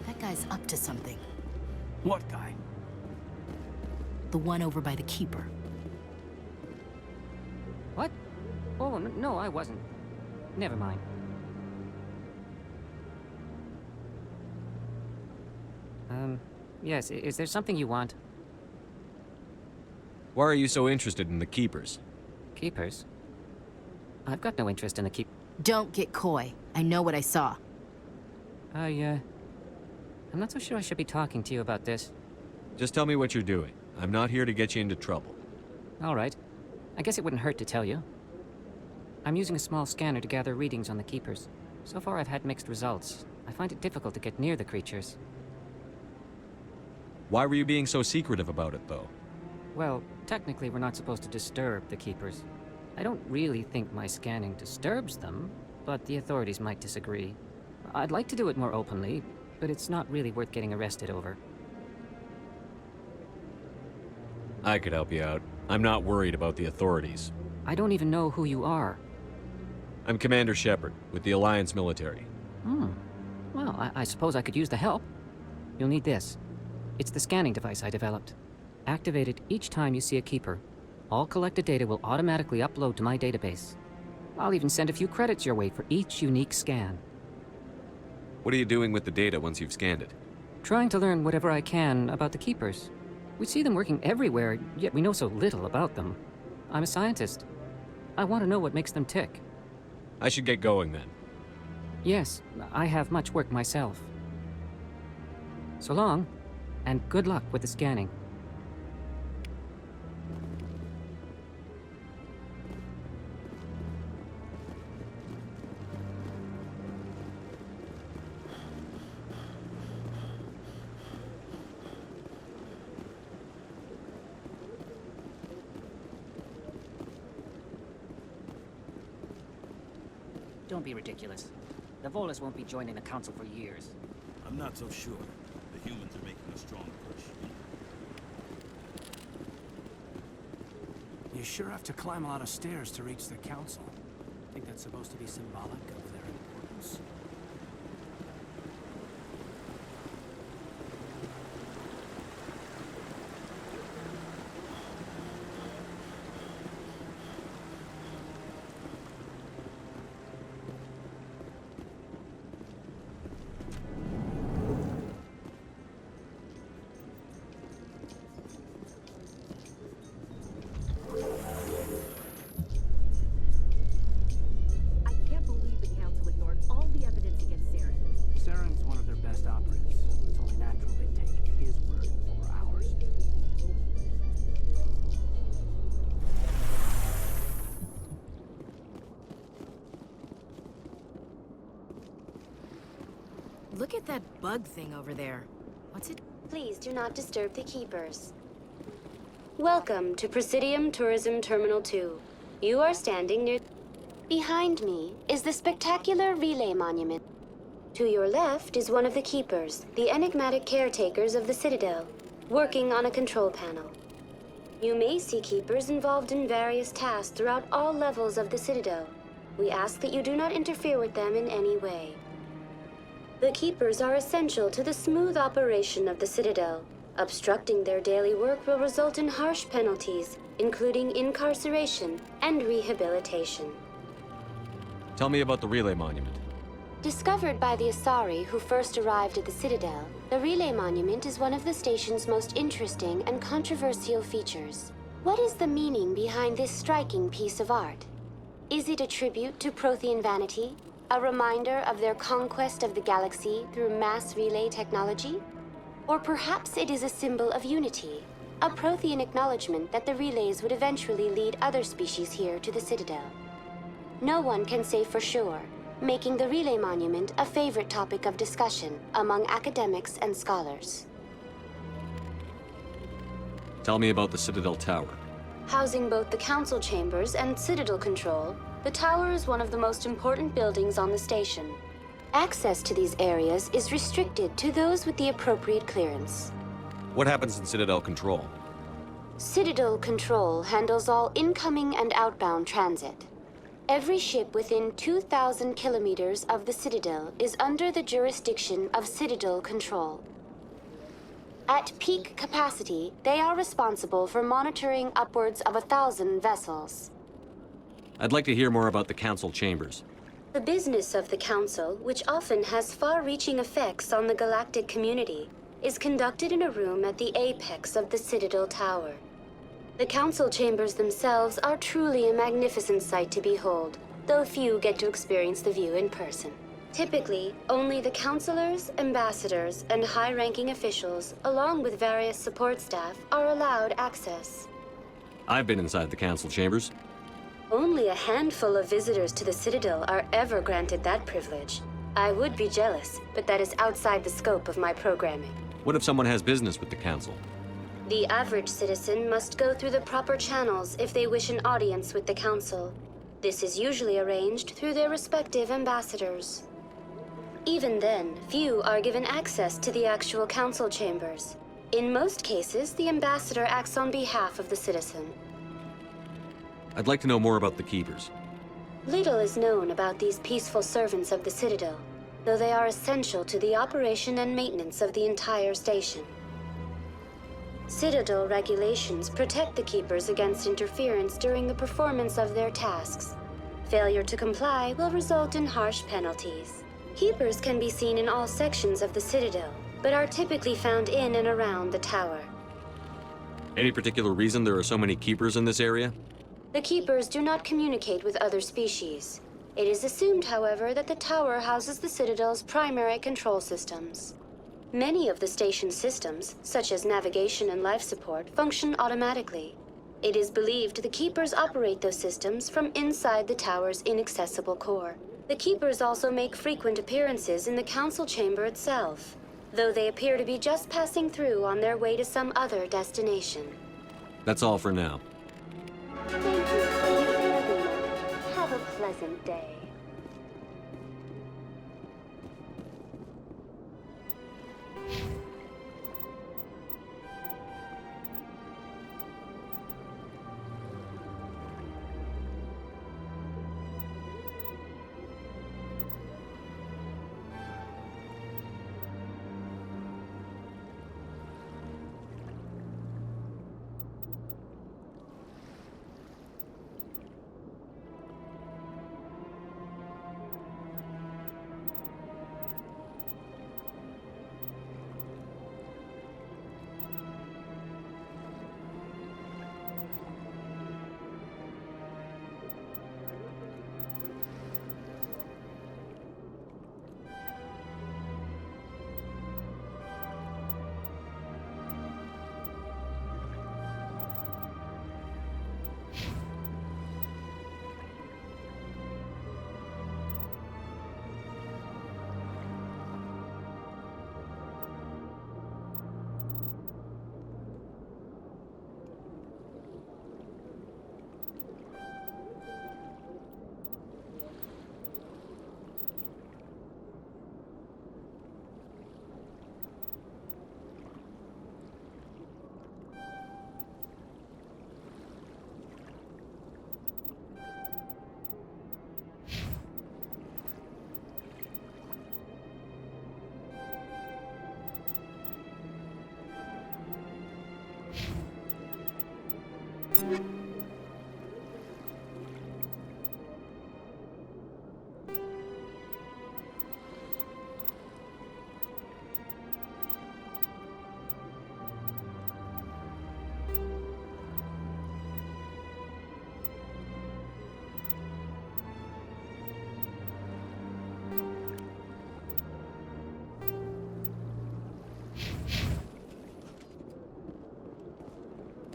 Speaker 1: That guy's up to something.
Speaker 8: What guy?
Speaker 1: The one over by the Keeper.
Speaker 7: What? Oh, no, I wasn't. Never mind. Yes, is there something you want?
Speaker 15: Why are you so interested in the Keepers?
Speaker 7: Keepers? I've got no interest in the
Speaker 1: Don't get coy. I know what I saw.
Speaker 7: I'm not so sure I should be talking to you about this.
Speaker 15: Just tell me what you're doing. I'm not here to get you into trouble.
Speaker 7: All right. I guess it wouldn't hurt to tell you. I'm using a small scanner to gather readings on the Keepers. So far I've had mixed results. I find it difficult to get near the creatures.
Speaker 15: Why were you being so secretive about it, though?
Speaker 7: Well, technically we're not supposed to disturb the Keepers. I don't really think my scanning disturbs them, but the authorities might disagree. I'd like to do it more openly, but it's not really worth getting arrested over.
Speaker 15: I could help you out. I'm not worried about the authorities.
Speaker 7: I don't even know who you are.
Speaker 15: I'm Commander Shepard, with the Alliance military.
Speaker 7: Well, I suppose I could use the help. You'll need this. It's the scanning device I developed. Activate it each time you see a Keeper. All collected data will automatically upload to my database. I'll even send a few credits your way for each unique scan.
Speaker 15: What are you doing with the data once you've scanned it?
Speaker 7: Trying to learn whatever I can about the Keepers. We see them working everywhere, yet we know so little about them. I'm a scientist. I want to know what makes them tick.
Speaker 15: I should get going then.
Speaker 7: Yes, I have much work myself. So long, and good luck with the scanning. Don't be ridiculous. The Volus won't be joining the Council for years.
Speaker 9: I'm not so sure. The humans are making a strong push.
Speaker 8: You sure have to climb a lot of stairs to reach the Council. Think that's supposed to be symbolic of their importance?
Speaker 1: Look at that bug thing over there. What's it?
Speaker 19: Please do not disturb the keepers. Welcome to Presidium Tourism Terminal 2. You are standing near... Behind me is the spectacular relay monument. To your left is one of the keepers, the enigmatic caretakers of the Citadel, working on a control panel. You may see keepers involved in various tasks throughout all levels of the Citadel. We ask that you do not interfere with them in any way. The keepers are essential to the smooth operation of the Citadel. Obstructing their daily work will result in harsh penalties, including incarceration and rehabilitation.
Speaker 15: Tell me about the relay monument.
Speaker 19: Discovered by the Asari who first arrived at the Citadel, the relay monument is one of the station's most interesting and controversial features. What is the meaning behind this striking piece of art? Is it a tribute to Prothean vanity? A reminder of their conquest of the galaxy through mass relay technology? Or perhaps it is a symbol of unity, a Prothean acknowledgement that the relays would eventually lead other species here to the Citadel. No one can say for sure, making the relay monument a favorite topic of discussion among academics and scholars.
Speaker 15: Tell me about the Citadel Tower.
Speaker 19: Housing both the Council chambers and Citadel Control, the tower is one of the most important buildings on the station. Access to these areas is restricted to those with the appropriate clearance.
Speaker 15: What happens in Citadel Control?
Speaker 19: Citadel Control handles all incoming and outbound transit. Every ship within 2,000 kilometers of the Citadel is under the jurisdiction of Citadel Control. At peak capacity, they are responsible for monitoring upwards of 1,000 vessels.
Speaker 15: I'd like to hear more about the Council chambers.
Speaker 19: The business of the Council, which often has far-reaching effects on the galactic community, is conducted in a room at the apex of the Citadel Tower. The Council chambers themselves are truly a magnificent sight to behold, though few get to experience the view in person. Typically, only the councilors, ambassadors, and high-ranking officials, along with various support staff, are allowed access.
Speaker 15: I've been inside the Council chambers.
Speaker 19: Only a handful of visitors to the Citadel are ever granted that privilege. I would be jealous, but that is outside the scope of my programming.
Speaker 15: What if someone has business with the Council?
Speaker 19: The average citizen must go through the proper channels if they wish an audience with the Council. This is usually arranged through their respective ambassadors. Even then, few are given access to the actual Council chambers. In most cases, the ambassador acts on behalf of the citizen.
Speaker 15: I'd like to know more about the Keepers.
Speaker 19: Little is known about these peaceful servants of the Citadel, though they are essential to the operation and maintenance of the entire station. Citadel regulations protect the Keepers against interference during the performance of their tasks. Failure to comply will result in harsh penalties. Keepers can be seen in all sections of the Citadel, but are typically found in and around the tower.
Speaker 15: Any particular reason there are so many Keepers in this area?
Speaker 19: The Keepers do not communicate with other species. It is assumed, however, that the tower houses the Citadel's primary control systems. Many of the station's systems, such as navigation and life support, function automatically. It is believed the Keepers operate those systems from inside the tower's inaccessible core. The Keepers also make frequent appearances in the Council chamber itself, though they appear to be just passing through on their way to some other destination.
Speaker 15: That's all for now.
Speaker 19: Thank you for your company. Have a pleasant day.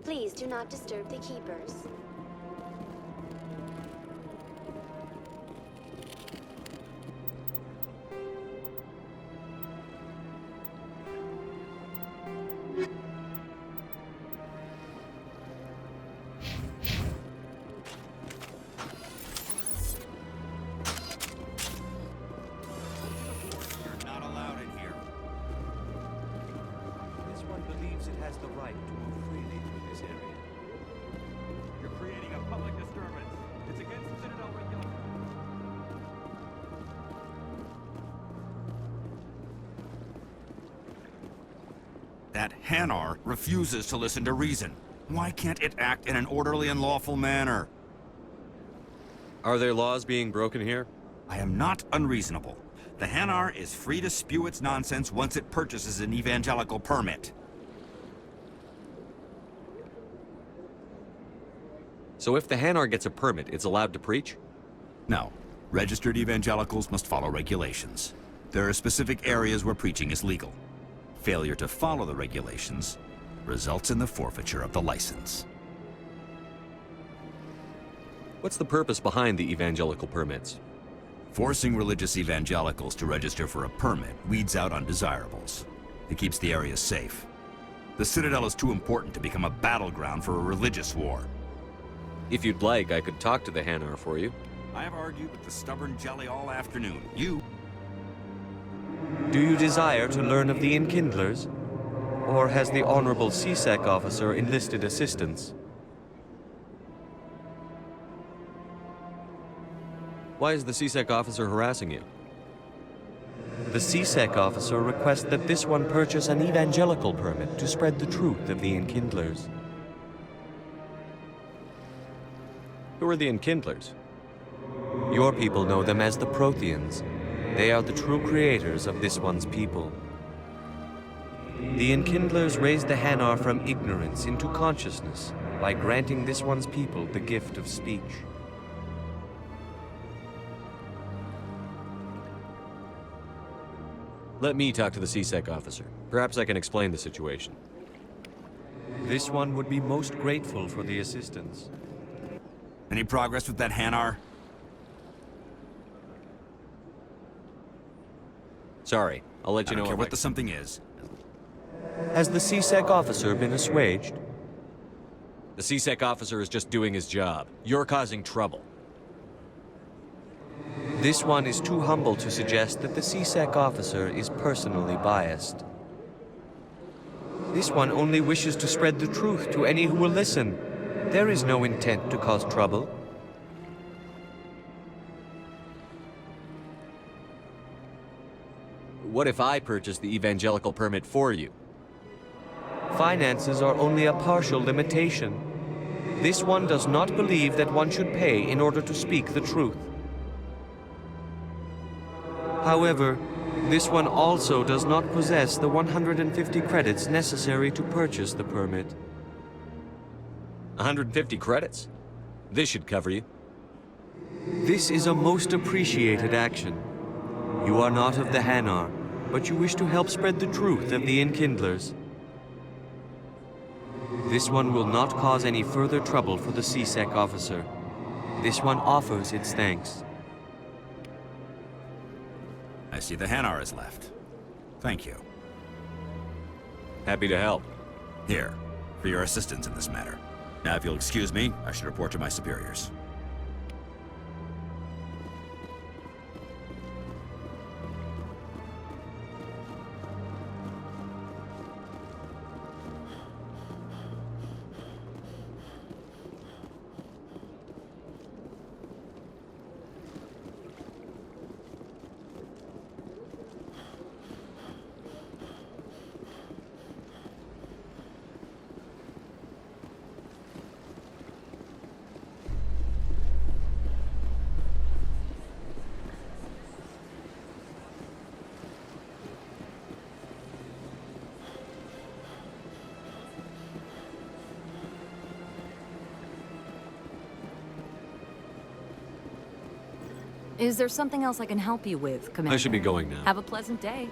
Speaker 19: Please do not disturb the keepers.
Speaker 9: You're not allowed in here.
Speaker 14: This one believes it has the right to move freely through this area.
Speaker 15: You're creating a public disturbance. It's against Citadel regulations.
Speaker 9: That Hanar refuses to listen to reason. Why can't it act in an orderly and lawful manner?
Speaker 16: Are there laws being broken here?
Speaker 9: I am not unreasonable. The Hanar is free to spew its nonsense once it purchases an evangelical permit.
Speaker 16: So if the Hanar gets a permit, it's allowed to preach?
Speaker 9: No. Registered evangelicals must follow regulations. There are specific areas where preaching is legal. Failure to follow the regulations results in the forfeiture of the license.
Speaker 16: What's the purpose behind the evangelical permits?
Speaker 9: Forcing religious evangelicals to register for a permit weeds out undesirables. It keeps the area safe. The Citadel is too important to become a battleground for a religious war.
Speaker 16: If you'd like, I could talk to the Hanar for you.
Speaker 9: I have argued with the stubborn jelly all afternoon. You...
Speaker 17: Do you desire to learn of the Enkindlers? Or has the Honorable CSEC officer enlisted assistance?
Speaker 16: Why is the CSEC officer harassing you?
Speaker 17: The CSEC officer requests that this one purchase an evangelical permit to spread the truth of the Enkindlers.
Speaker 16: Who are the Enkindlers?
Speaker 17: Your people know them as the Protheans. They are the true creators of this one's people. The Enkindlers raised the Hanar from ignorance into consciousness by granting this one's people the gift of speech.
Speaker 16: Let me talk to the CSEC officer. Perhaps I can explain the situation.
Speaker 17: This one would be most grateful for the assistance.
Speaker 9: Any progress with that Hanar?
Speaker 16: Sorry, I'll let you know
Speaker 9: I don't care what the something is.
Speaker 17: Has the CSEC officer been assuaged?
Speaker 16: The CSEC officer is just doing his job. You're causing trouble.
Speaker 17: This one is too humble to suggest that the CSEC officer is personally biased. This one only wishes to spread the truth to any who will listen. There is no intent to cause trouble.
Speaker 16: What if I purchase the evangelical permit for you?
Speaker 17: Finances are only a partial limitation. This one does not believe that one should pay in order to speak the truth. However, this one also does not possess the 150 credits necessary to purchase the permit.
Speaker 16: 150 credits? This should cover you.
Speaker 17: This is a most appreciated action. You are not of the Hanar, but you wish to help spread the truth of the Enkindlers. This one will not cause any further trouble for the CSEC officer. This one offers its thanks.
Speaker 9: I see the Hanar is left. Thank you.
Speaker 16: Happy to help.
Speaker 9: Here, for your assistance in this matter. Now, if you'll excuse me, I should report to my superiors.
Speaker 18: Is there something else I can help you with, Commander?
Speaker 16: I should be going now.
Speaker 18: Have a pleasant day.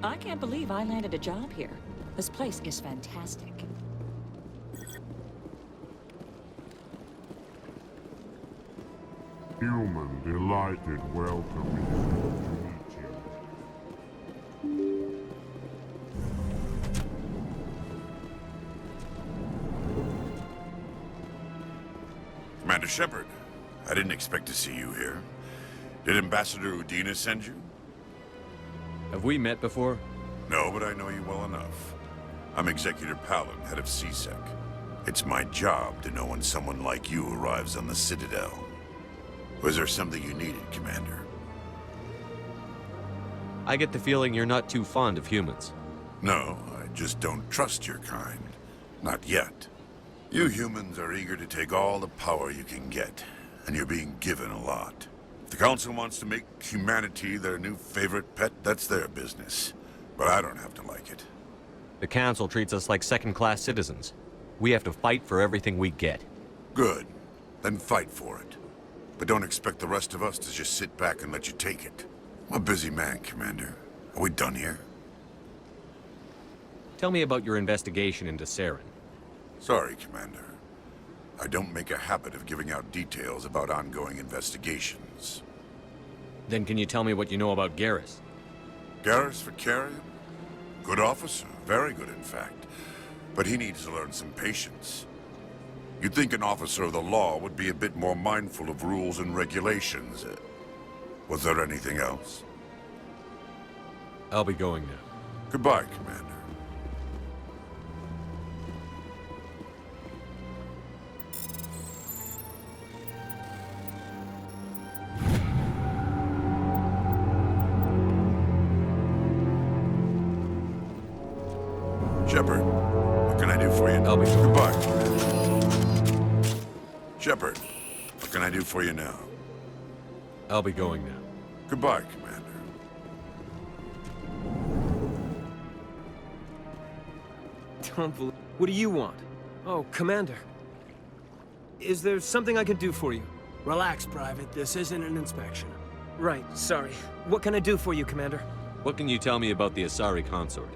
Speaker 20: I can't believe I landed a job here. This place is fantastic.
Speaker 23: Human, delighted welcome to meet you.
Speaker 24: Commander Shepard, I didn't expect to see you here. Did Ambassador Udina send you?
Speaker 16: Have we met before?
Speaker 24: No, but I know you well enough. I'm Executor Palin, head of CSEC. It's my job to know when someone like you arrives on the Citadel. Was there something you needed, Commander?
Speaker 17: I get the feeling you're not too fond of humans.
Speaker 24: No, I just don't trust your kind. Not yet. You humans are eager to take all the power you can get, and you're being given a lot. If the Council wants to make humanity their new favorite pet, that's their business. But I don't have to like it.
Speaker 17: The Council treats us like second-class citizens. We have to fight for everything we get.
Speaker 24: Good. Then fight for it. But don't expect the rest of us to just sit back and let you take it. I'm a busy man, Commander. Are we done here?
Speaker 16: Tell me about your investigation into Saren.
Speaker 24: Sorry, Commander. I don't make a habit of giving out details about ongoing investigations.
Speaker 16: Then can you tell me what you know about Garrus?
Speaker 24: Garrus Vakarian? Good officer. Very good, in fact. But he needs to learn some patience. You'd think an officer of the law would be a bit more mindful of rules and regulations. Was there anything else?
Speaker 16: I'll be going now.
Speaker 24: Goodbye, Commander. Shepard, what can I do for you?
Speaker 16: I'll be
Speaker 24: goodbye, Commander. Shepard, what can I do for you now?
Speaker 16: I'll be going now.
Speaker 24: Goodbye, Commander.
Speaker 25: Don't believe... What do you want? Oh, Commander. Is there something I can do for you?
Speaker 8: Relax, Private. This isn't an inspection.
Speaker 25: Right, sorry. What can I do for you, Commander?
Speaker 16: What can you tell me about the Asari consort?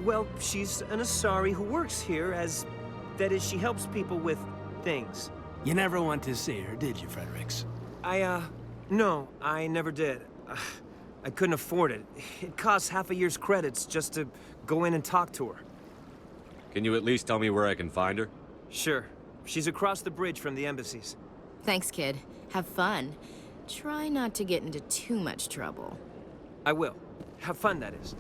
Speaker 25: Well, she's an Asari who works here as... That is, she helps people with things.
Speaker 8: You never went to see her, did you, Fredericks?
Speaker 25: No, I never did. I couldn't afford it. It costs half a year's credits just to go in and talk to her.
Speaker 16: Can you at least tell me where I can find her?
Speaker 25: Sure. She's across the bridge from the embassies.
Speaker 1: Thanks, kid. Have fun. Try not to get into too much trouble.
Speaker 25: I will. Have fun, that is.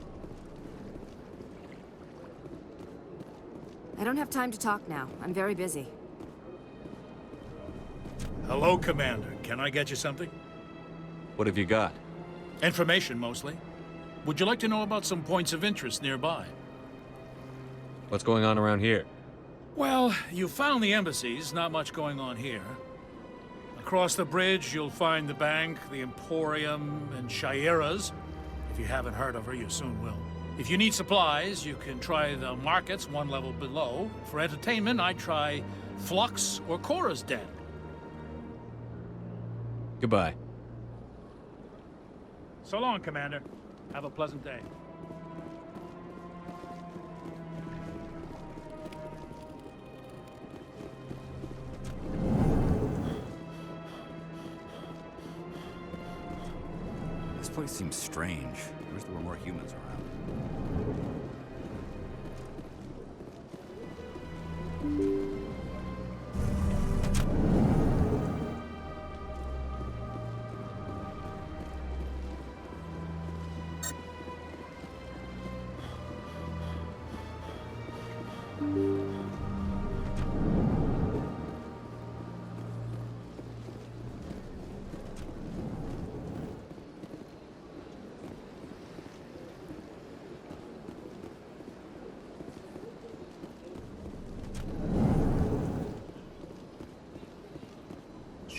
Speaker 18: I don't have time to talk now. I'm very busy.
Speaker 26: Hello, Commander. Can I get you something?
Speaker 16: What have you got?
Speaker 26: Information, mostly. Would you like to know about some points of interest nearby?
Speaker 16: What's going on around here?
Speaker 26: Well, you found the embassies. Not much going on here. Across the bridge, you'll find the bank, the Emporium, and Shaira's. If you haven't heard of her, you soon will. If you need supplies, you can try the markets one level below. For entertainment, I'd try Flux or Cora's Den.
Speaker 16: Goodbye.
Speaker 26: So long, Commander. Have a pleasant day.
Speaker 9: This place seems strange. I wish there were more humans around.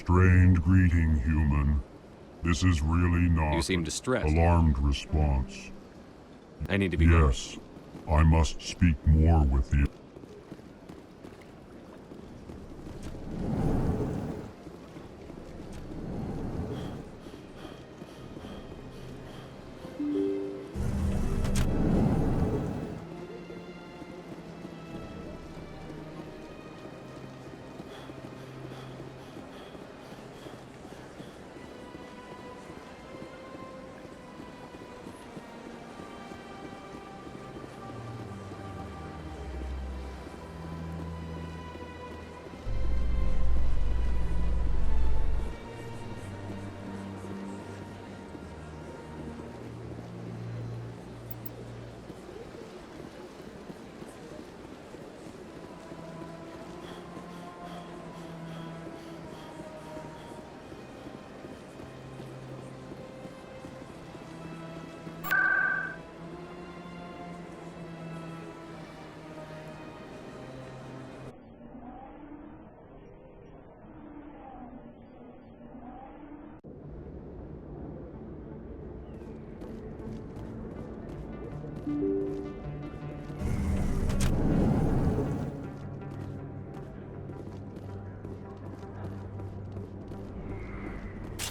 Speaker 23: Restrained greeting, human. This is really not
Speaker 15: You seem distressed.
Speaker 23: alarmed response.
Speaker 15: I need to be
Speaker 23: Yes, I must speak more with you.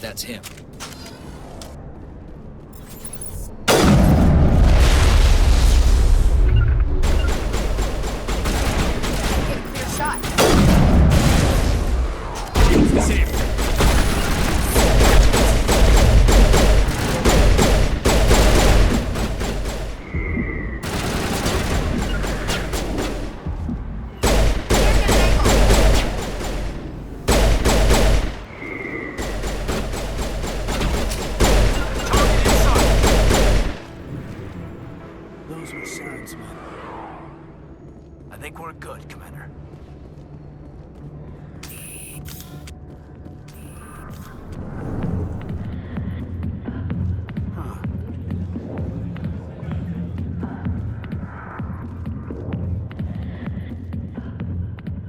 Speaker 2: That's him.
Speaker 3: Clear shot.
Speaker 2: Save.
Speaker 8: Those were Saren's men. I think we're good, Commander.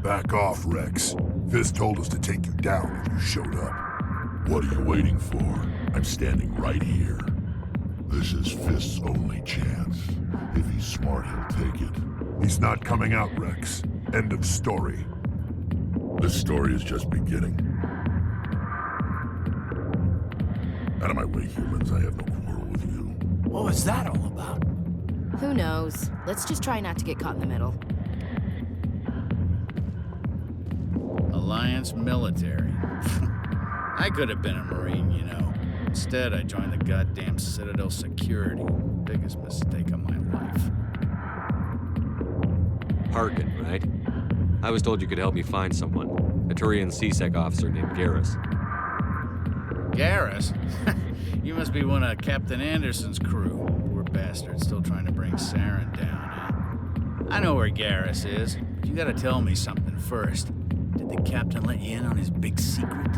Speaker 23: Back off, Rex. Fist told us to take you down if you showed up.
Speaker 24: What are you waiting for? I'm standing right here. This is Fist's only chance. If he's smart, he'll take it.
Speaker 23: He's not coming out, Rex. End of story.
Speaker 24: This story is just beginning. Out of my way, humans. I have no quarrel with you.
Speaker 8: What was that all about?
Speaker 1: Who knows? Let's just try not to get caught in the middle.
Speaker 5: Alliance military. I could have been a Marine, you know. Instead, I joined the goddamn Citadel Security. Biggest mistake of my life.
Speaker 15: Harkin, right? I was told you could help me find someone. A Turian CSEC officer named Garrus.
Speaker 5: Garrus? You must be one of Captain Anderson's crew. Poor bastard, still trying to bring Saren down, huh? I know where Garrus is, but you gotta tell me something first. Did the captain let you in on his big secret?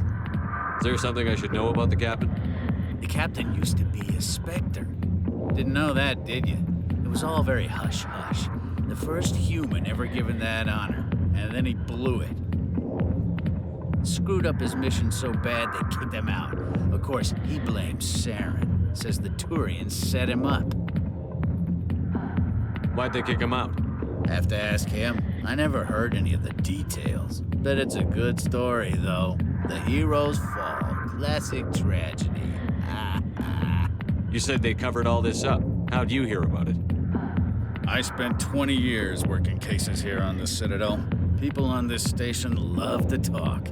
Speaker 15: Is there something I should know about the captain?
Speaker 5: The captain used to be a Spectre. Didn't know that, did you? It was all very hush-hush. The first human ever given that honor, and then he blew it. Screwed up his mission so bad they kicked him out. Of course, he blames Saren. Says the Turians set him up.
Speaker 15: Why'd they kick him out?
Speaker 5: Have to ask him. I never heard any of the details. Bet it's a good story, though. The heroes fall. Classic tragedy.
Speaker 15: You said they covered all this up. How'd you hear about it?
Speaker 5: I spent 20 years working cases here on the Citadel. People on this station love to talk.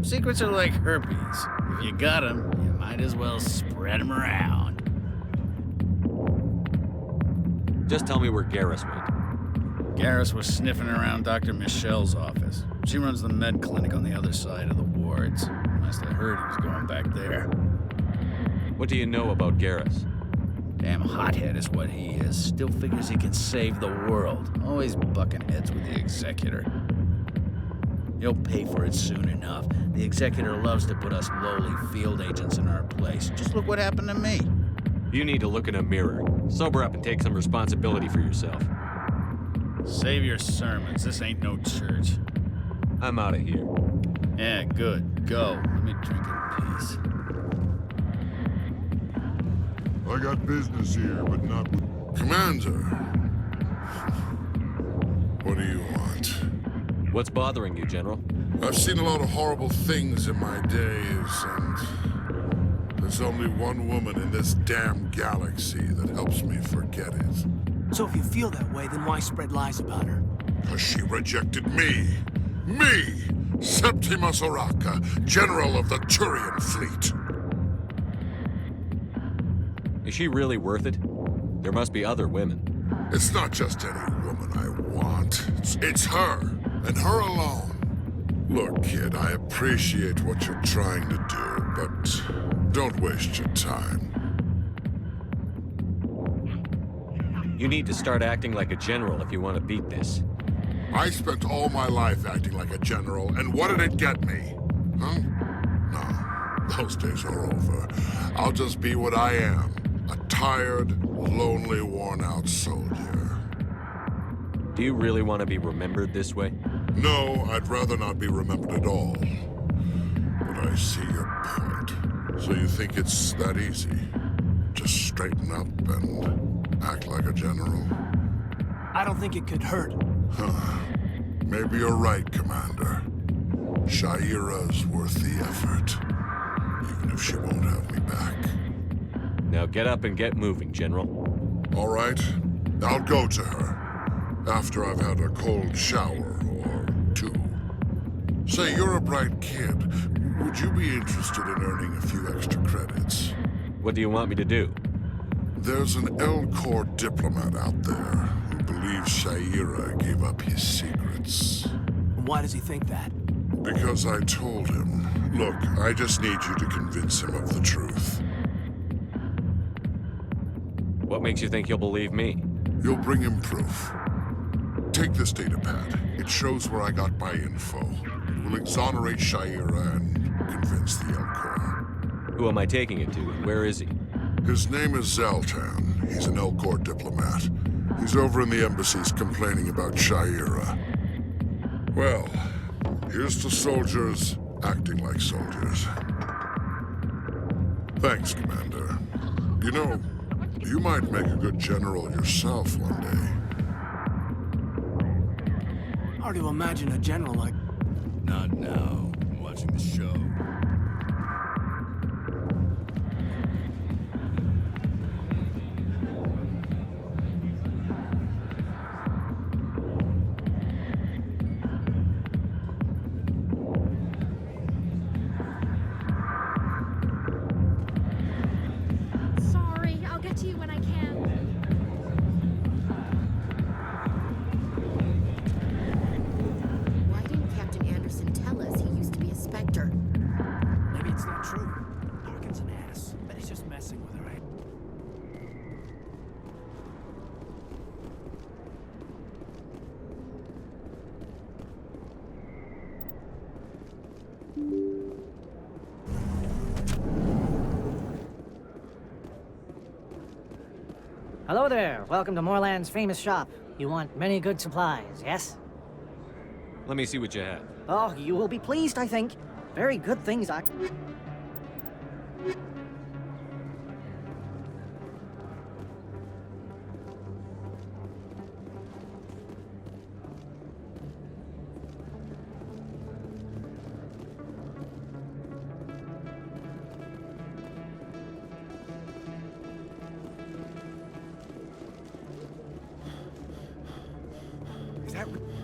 Speaker 5: Secrets are like herpes. If you got them, you might as well spread them around.
Speaker 15: Just tell me where Garrus went.
Speaker 5: Garrus was sniffing around Dr. Michelle's office. She runs the med clinic on the other side of the wards. Must have heard he was going back there.
Speaker 15: What do you know about Garrus?
Speaker 5: Damn hothead is what he is. Still figures he can save the world. Always bucking heads with the Executor. He'll pay for it soon enough. The Executor loves to put us lowly field agents in our place. Just look what happened to me.
Speaker 15: You need to look in a mirror. Sober up and take some responsibility for yourself.
Speaker 5: Save your sermons. This ain't no church.
Speaker 15: I'm out of here.
Speaker 5: Yeah, good. Go. Let me drink in peace.
Speaker 23: I got business here, but not with...
Speaker 24: Commander. What do you want?
Speaker 16: What's bothering you, General?
Speaker 24: I've seen a lot of horrible things in my days, and there's only one woman in this damn galaxy that helps me forget it.
Speaker 8: So if you feel that way, then why spread lies about her?
Speaker 24: Because she rejected me. Me! Septimus Oraka, General of the Turian Fleet.
Speaker 16: Is she really worth it? There must be other women.
Speaker 24: It's not just any woman I want. It's her, and her alone. Look, kid, I appreciate what you're trying to do, but don't waste your time.
Speaker 16: You need to start acting like a general if you want to beat this.
Speaker 24: I spent all my life acting like a general, and what did it get me? Huh? No, those days are over. I'll just be what I am. A tired, lonely, worn-out soldier.
Speaker 16: Do you really want to be remembered this way?
Speaker 24: No, I'd rather not be remembered at all. But I see your point. So you think it's that easy? Just straighten up and act like a general?
Speaker 8: I don't think it could hurt.
Speaker 24: Huh. Maybe you're right, Commander. Shaira's worth the effort. Even if she won't have me back.
Speaker 16: Now get up and get moving, General.
Speaker 24: All right. I'll go to her. After I've had a cold shower or two. Say, you're a bright kid. Would you be interested in earning a few extra credits?
Speaker 16: What do you want me to do?
Speaker 24: There's an L-Corps diplomat out there who believes Shaira gave up his secrets.
Speaker 8: Why does he think that?
Speaker 24: Because I told him. Look, I just need you to convince him of the truth.
Speaker 16: What makes you think he'll believe me?
Speaker 24: You'll bring him proof. Take this data pad. It shows where I got my info. It will exonerate Shaira and convince the L-Corps.
Speaker 16: Who am I taking it to, and where is he?
Speaker 24: His name is Zaltan. He's an L-Corps diplomat. He's over in the embassies complaining about Shaira. Well, here's to soldiers acting like soldiers. Thanks, Commander. You know, you might make a good general yourself one day.
Speaker 8: Hard to imagine a general like...
Speaker 5: Not now. I'm watching the show.
Speaker 3: Sorry, I'll get to you when I can.
Speaker 1: Why didn't Captain Anderson tell us he used to be a Spectre?
Speaker 8: Maybe it's not true. Harkin's an ass. Bet he's just messing with her, right?
Speaker 6: Hello there. Welcome to Moorland's famous shop. You want many good supplies, yes?
Speaker 16: Let me see what you have.
Speaker 6: Oh, you will be pleased, I think. Very good things,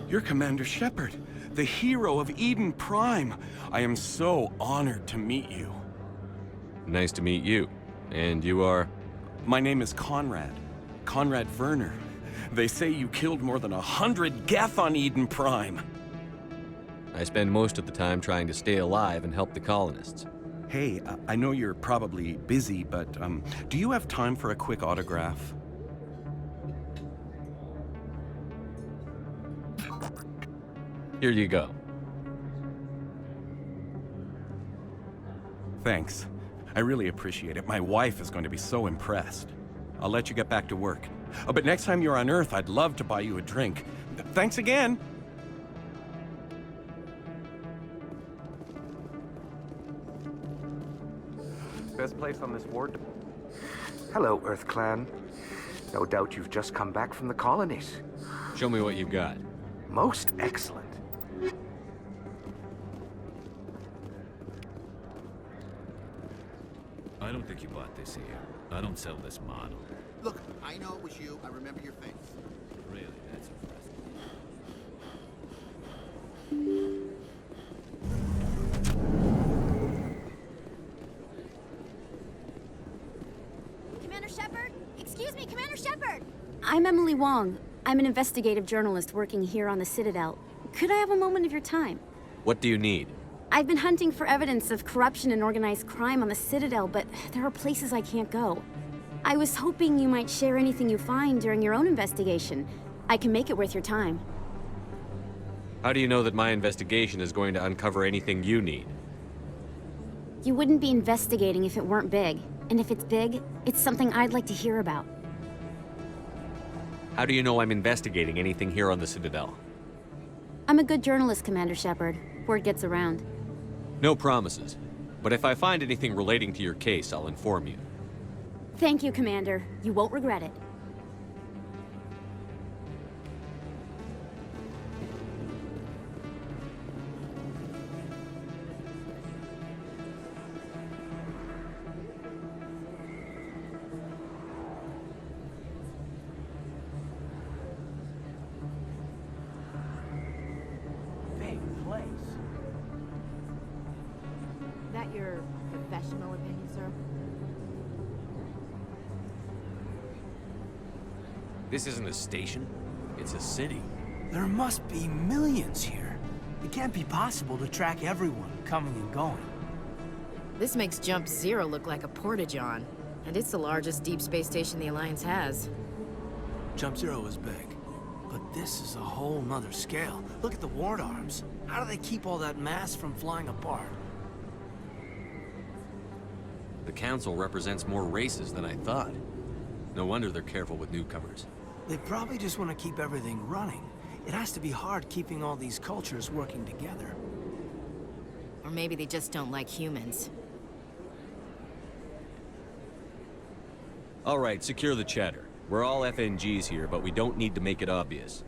Speaker 11: You're Commander Shepard, the hero of Eden Prime. I am so honored to meet you.
Speaker 16: Nice to meet you. And you are?
Speaker 11: My name is Conrad. Conrad Werner. They say you killed more than 100 Geth on Eden Prime.
Speaker 16: I spend most of the time trying to stay alive and help the colonists.
Speaker 11: Hey, I know you're probably busy, but do you have time for a quick autograph?
Speaker 16: Here you go.
Speaker 11: Thanks. I really appreciate it. My wife is going to be so impressed. I'll let you get back to work. Oh, but next time you're on Earth, I'd love to buy you a drink. Thanks again!
Speaker 4: place on this ward. Hello, Earth Clan. No doubt you've just come back from the colonies.
Speaker 16: Show me what you've got.
Speaker 4: Most excellent.
Speaker 5: I don't think you bought this here. I don't sell this model.
Speaker 10: Look, I know it was you. I remember your face.
Speaker 5: Really, that's impressive.
Speaker 3: Commander Shepard? Excuse me, Commander Shepard!
Speaker 19: I'm Emily Wong. I'm an investigative journalist working here on the Citadel. Could I have a moment of your time?
Speaker 16: What do you need?
Speaker 19: I've been hunting for evidence of corruption and organized crime on the Citadel, but there are places I can't go. I was hoping you might share anything you find during your own investigation. I can make it worth your time.
Speaker 16: How do you know that my investigation is going to uncover anything you need?
Speaker 19: You wouldn't be investigating if it weren't big. And if it's big, it's something I'd like to hear about.
Speaker 16: How do you know I'm investigating anything here on the Citadel?
Speaker 19: I'm a good journalist, Commander Shepard. Word gets around.
Speaker 16: No promises. But if I find anything relating to your case, I'll inform you.
Speaker 19: Thank you, Commander. You won't regret it.
Speaker 1: That your professional opinion, sir?
Speaker 16: This isn't a station. It's a city.
Speaker 8: There must be millions here. It can't be possible to track everyone coming and going.
Speaker 1: This makes Jump Zero look like a porta-john, and it's the largest deep space station the Alliance has.
Speaker 8: Jump Zero is big, but this is a whole nother scale. Look at the ward arms. How do they keep all that mass from flying apart?
Speaker 16: The Council represents more races than I thought. No wonder they're careful with newcomers.
Speaker 8: They probably just want to keep everything running. It has to be hard keeping all these cultures working together.
Speaker 1: Or maybe they just don't like humans.
Speaker 16: All right, secure the chatter. We're all FNGs here, but we don't need to make it obvious.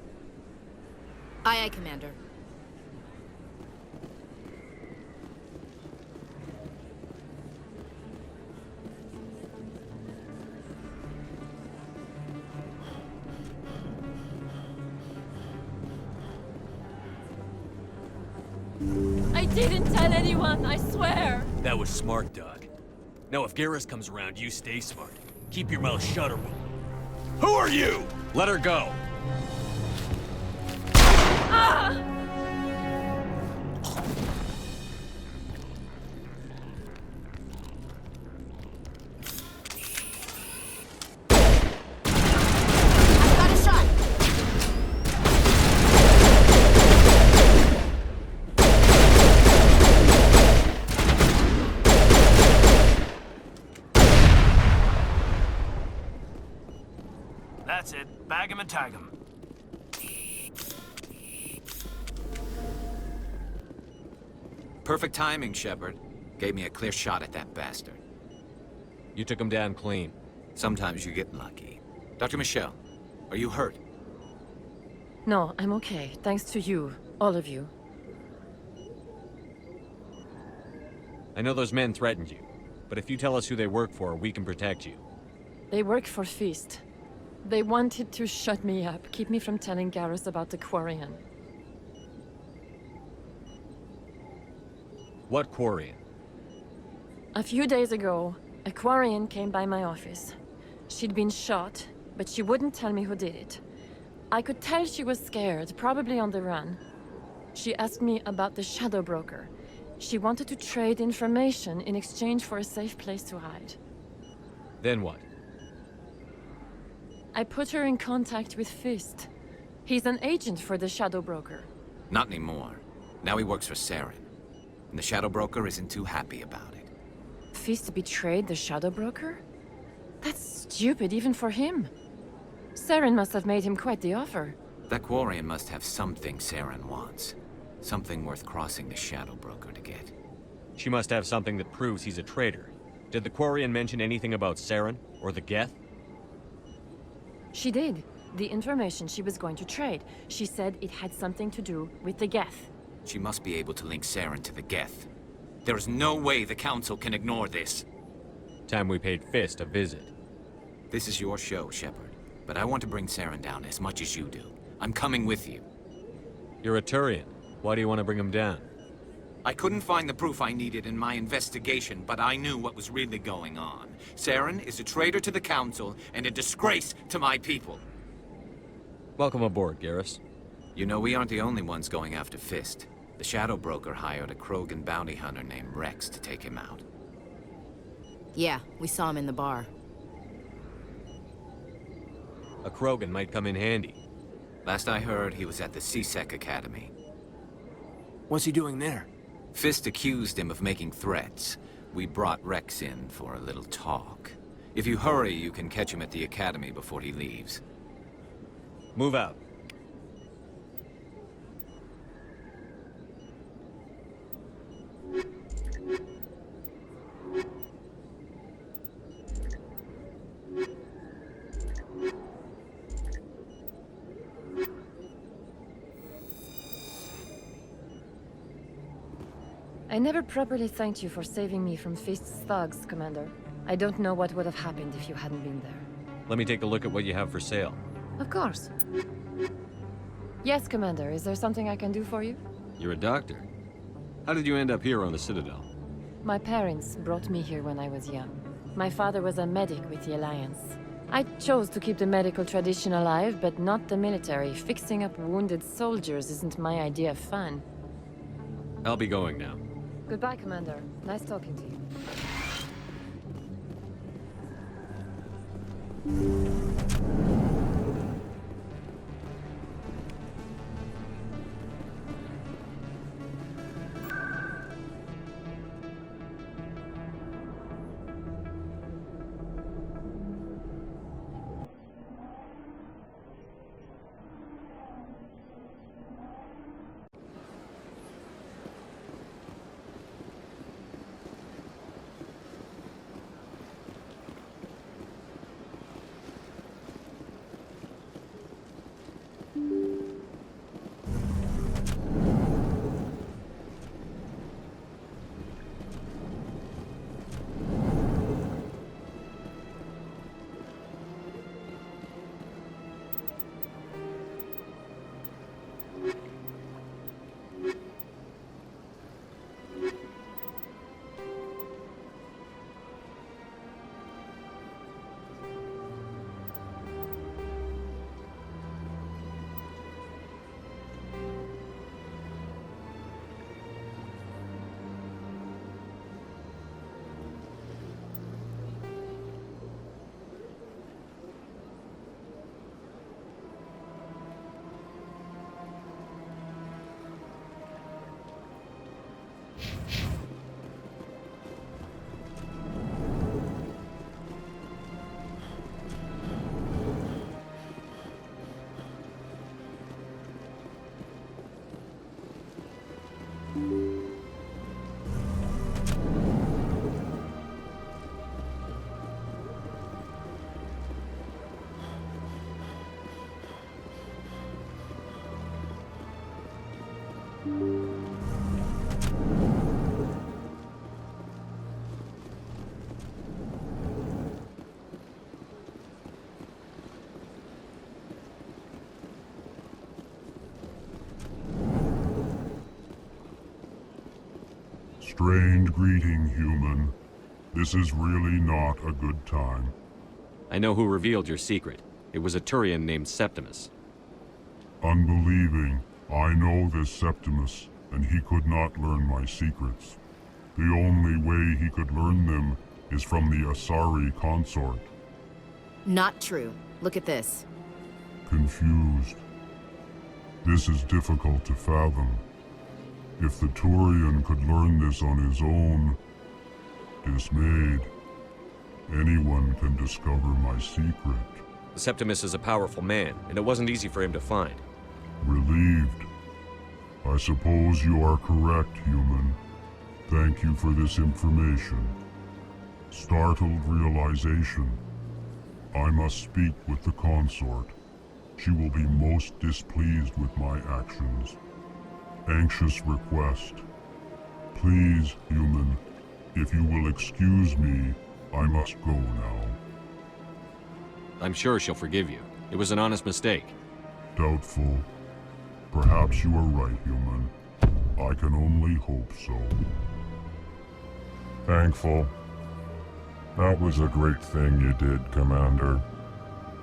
Speaker 1: Aye, aye, Commander.
Speaker 12: I didn't tell anyone, I swear!
Speaker 15: That was smart, Doug. Now if Garrus comes around, you stay smart. Keep your mouth shut or we'll... Who are you? Let her go.
Speaker 12: Ah!
Speaker 8: That's it. Bag him and tag him.
Speaker 13: Perfect timing, Shepard. Gave me a clear shot at that bastard.
Speaker 16: You took him down clean.
Speaker 13: Sometimes you get lucky. Dr. Michelle, are you hurt?
Speaker 12: No, I'm okay. Thanks to you. All of you.
Speaker 16: I know those men threatened you, but if you tell us who they work for, we can protect you.
Speaker 12: They work for Feast. They wanted to shut me up, keep me from telling Garrus about the Quarian.
Speaker 16: What Quarian?
Speaker 12: A few days ago, a Quarian came by my office. She'd been shot, but she wouldn't tell me who did it. I could tell she was scared, probably on the run. She asked me about the Shadow Broker. She wanted to trade information in exchange for a safe place to hide.
Speaker 16: Then what?
Speaker 12: I put her in contact with Fist. He's an agent for the Shadow Broker.
Speaker 13: Not anymore. Now he works for Saren. And the Shadow Broker isn't too happy about it.
Speaker 12: Fist betrayed the Shadow Broker? That's stupid even for him. Saren must have made him quite the offer.
Speaker 13: That Quarian must have something Saren wants. Something worth crossing the Shadow Broker to get.
Speaker 16: She must have something that proves he's a traitor. Did the Quarian mention anything about Saren or the Geth?
Speaker 12: She did. The information she was going to trade. She said it had something to do with the Geth.
Speaker 13: She must be able to link Saren to the Geth. There is no way the Council can ignore this.
Speaker 16: Time we paid Fist a visit.
Speaker 13: This is your show, Shepard. But I want to bring Saren down as much as you do. I'm coming with you.
Speaker 16: You're a Turian. Why do you want to bring him down?
Speaker 13: I couldn't find the proof I needed in my investigation, but I knew what was really going on. Saren is a traitor to the Council and a disgrace to my people.
Speaker 16: Welcome aboard, Garrus.
Speaker 13: You know, we aren't the only ones going after Fist. The Shadow Broker hired a Krogan bounty hunter named Rex to take him out.
Speaker 1: Yeah, we saw him in the bar.
Speaker 16: A Krogan might come in handy.
Speaker 13: Last I heard, he was at the CSEC Academy.
Speaker 8: What's he doing there?
Speaker 13: Fist accused him of making threats. We brought Rex in for a little talk. If you hurry, you can catch him at the Academy before he leaves.
Speaker 16: Move out.
Speaker 12: I never properly thanked you for saving me from Fist's thugs, Commander. I don't know what would have happened if you hadn't been there.
Speaker 16: Let me take a look at what you have for sale.
Speaker 12: Of course. Yes, Commander. Is there something I can do for you?
Speaker 16: You're a doctor. How did you end up here on the Citadel?
Speaker 12: My parents brought me here when I was young. My father was a medic with the Alliance. I chose to keep the medical tradition alive, but not the military. Fixing up wounded soldiers isn't my idea of fun.
Speaker 16: I'll be going now.
Speaker 12: Goodbye, Commander. Nice talking to you.
Speaker 23: Strange greeting, human. This is really not a good time.
Speaker 16: I know who revealed your secret. It was a Turian named Septimus.
Speaker 23: Unbelieving. I know this Septimus, and he could not learn my secrets. The only way he could learn them is from the Asari consort.
Speaker 1: Not true. Look at this.
Speaker 23: Confused. This is difficult to fathom. If the Turian could learn this on his own, dismayed, anyone can discover my secret.
Speaker 16: Septimus is a powerful man, and it wasn't easy for him to find.
Speaker 23: Relieved. I suppose you are correct, human. Thank you for this information. Startled realization. I must speak with the consort. She will be most displeased with my actions. Anxious request. Please, human, if you will excuse me, I must go now.
Speaker 15: I'm sure she'll forgive you. It was an honest mistake.
Speaker 23: Doubtful. Perhaps you are right, human. I can only hope so.
Speaker 7: Thankful. That was a great thing you did, Commander.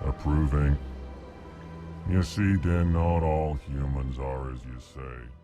Speaker 7: Approving. You see, Din, not all humans are as you say.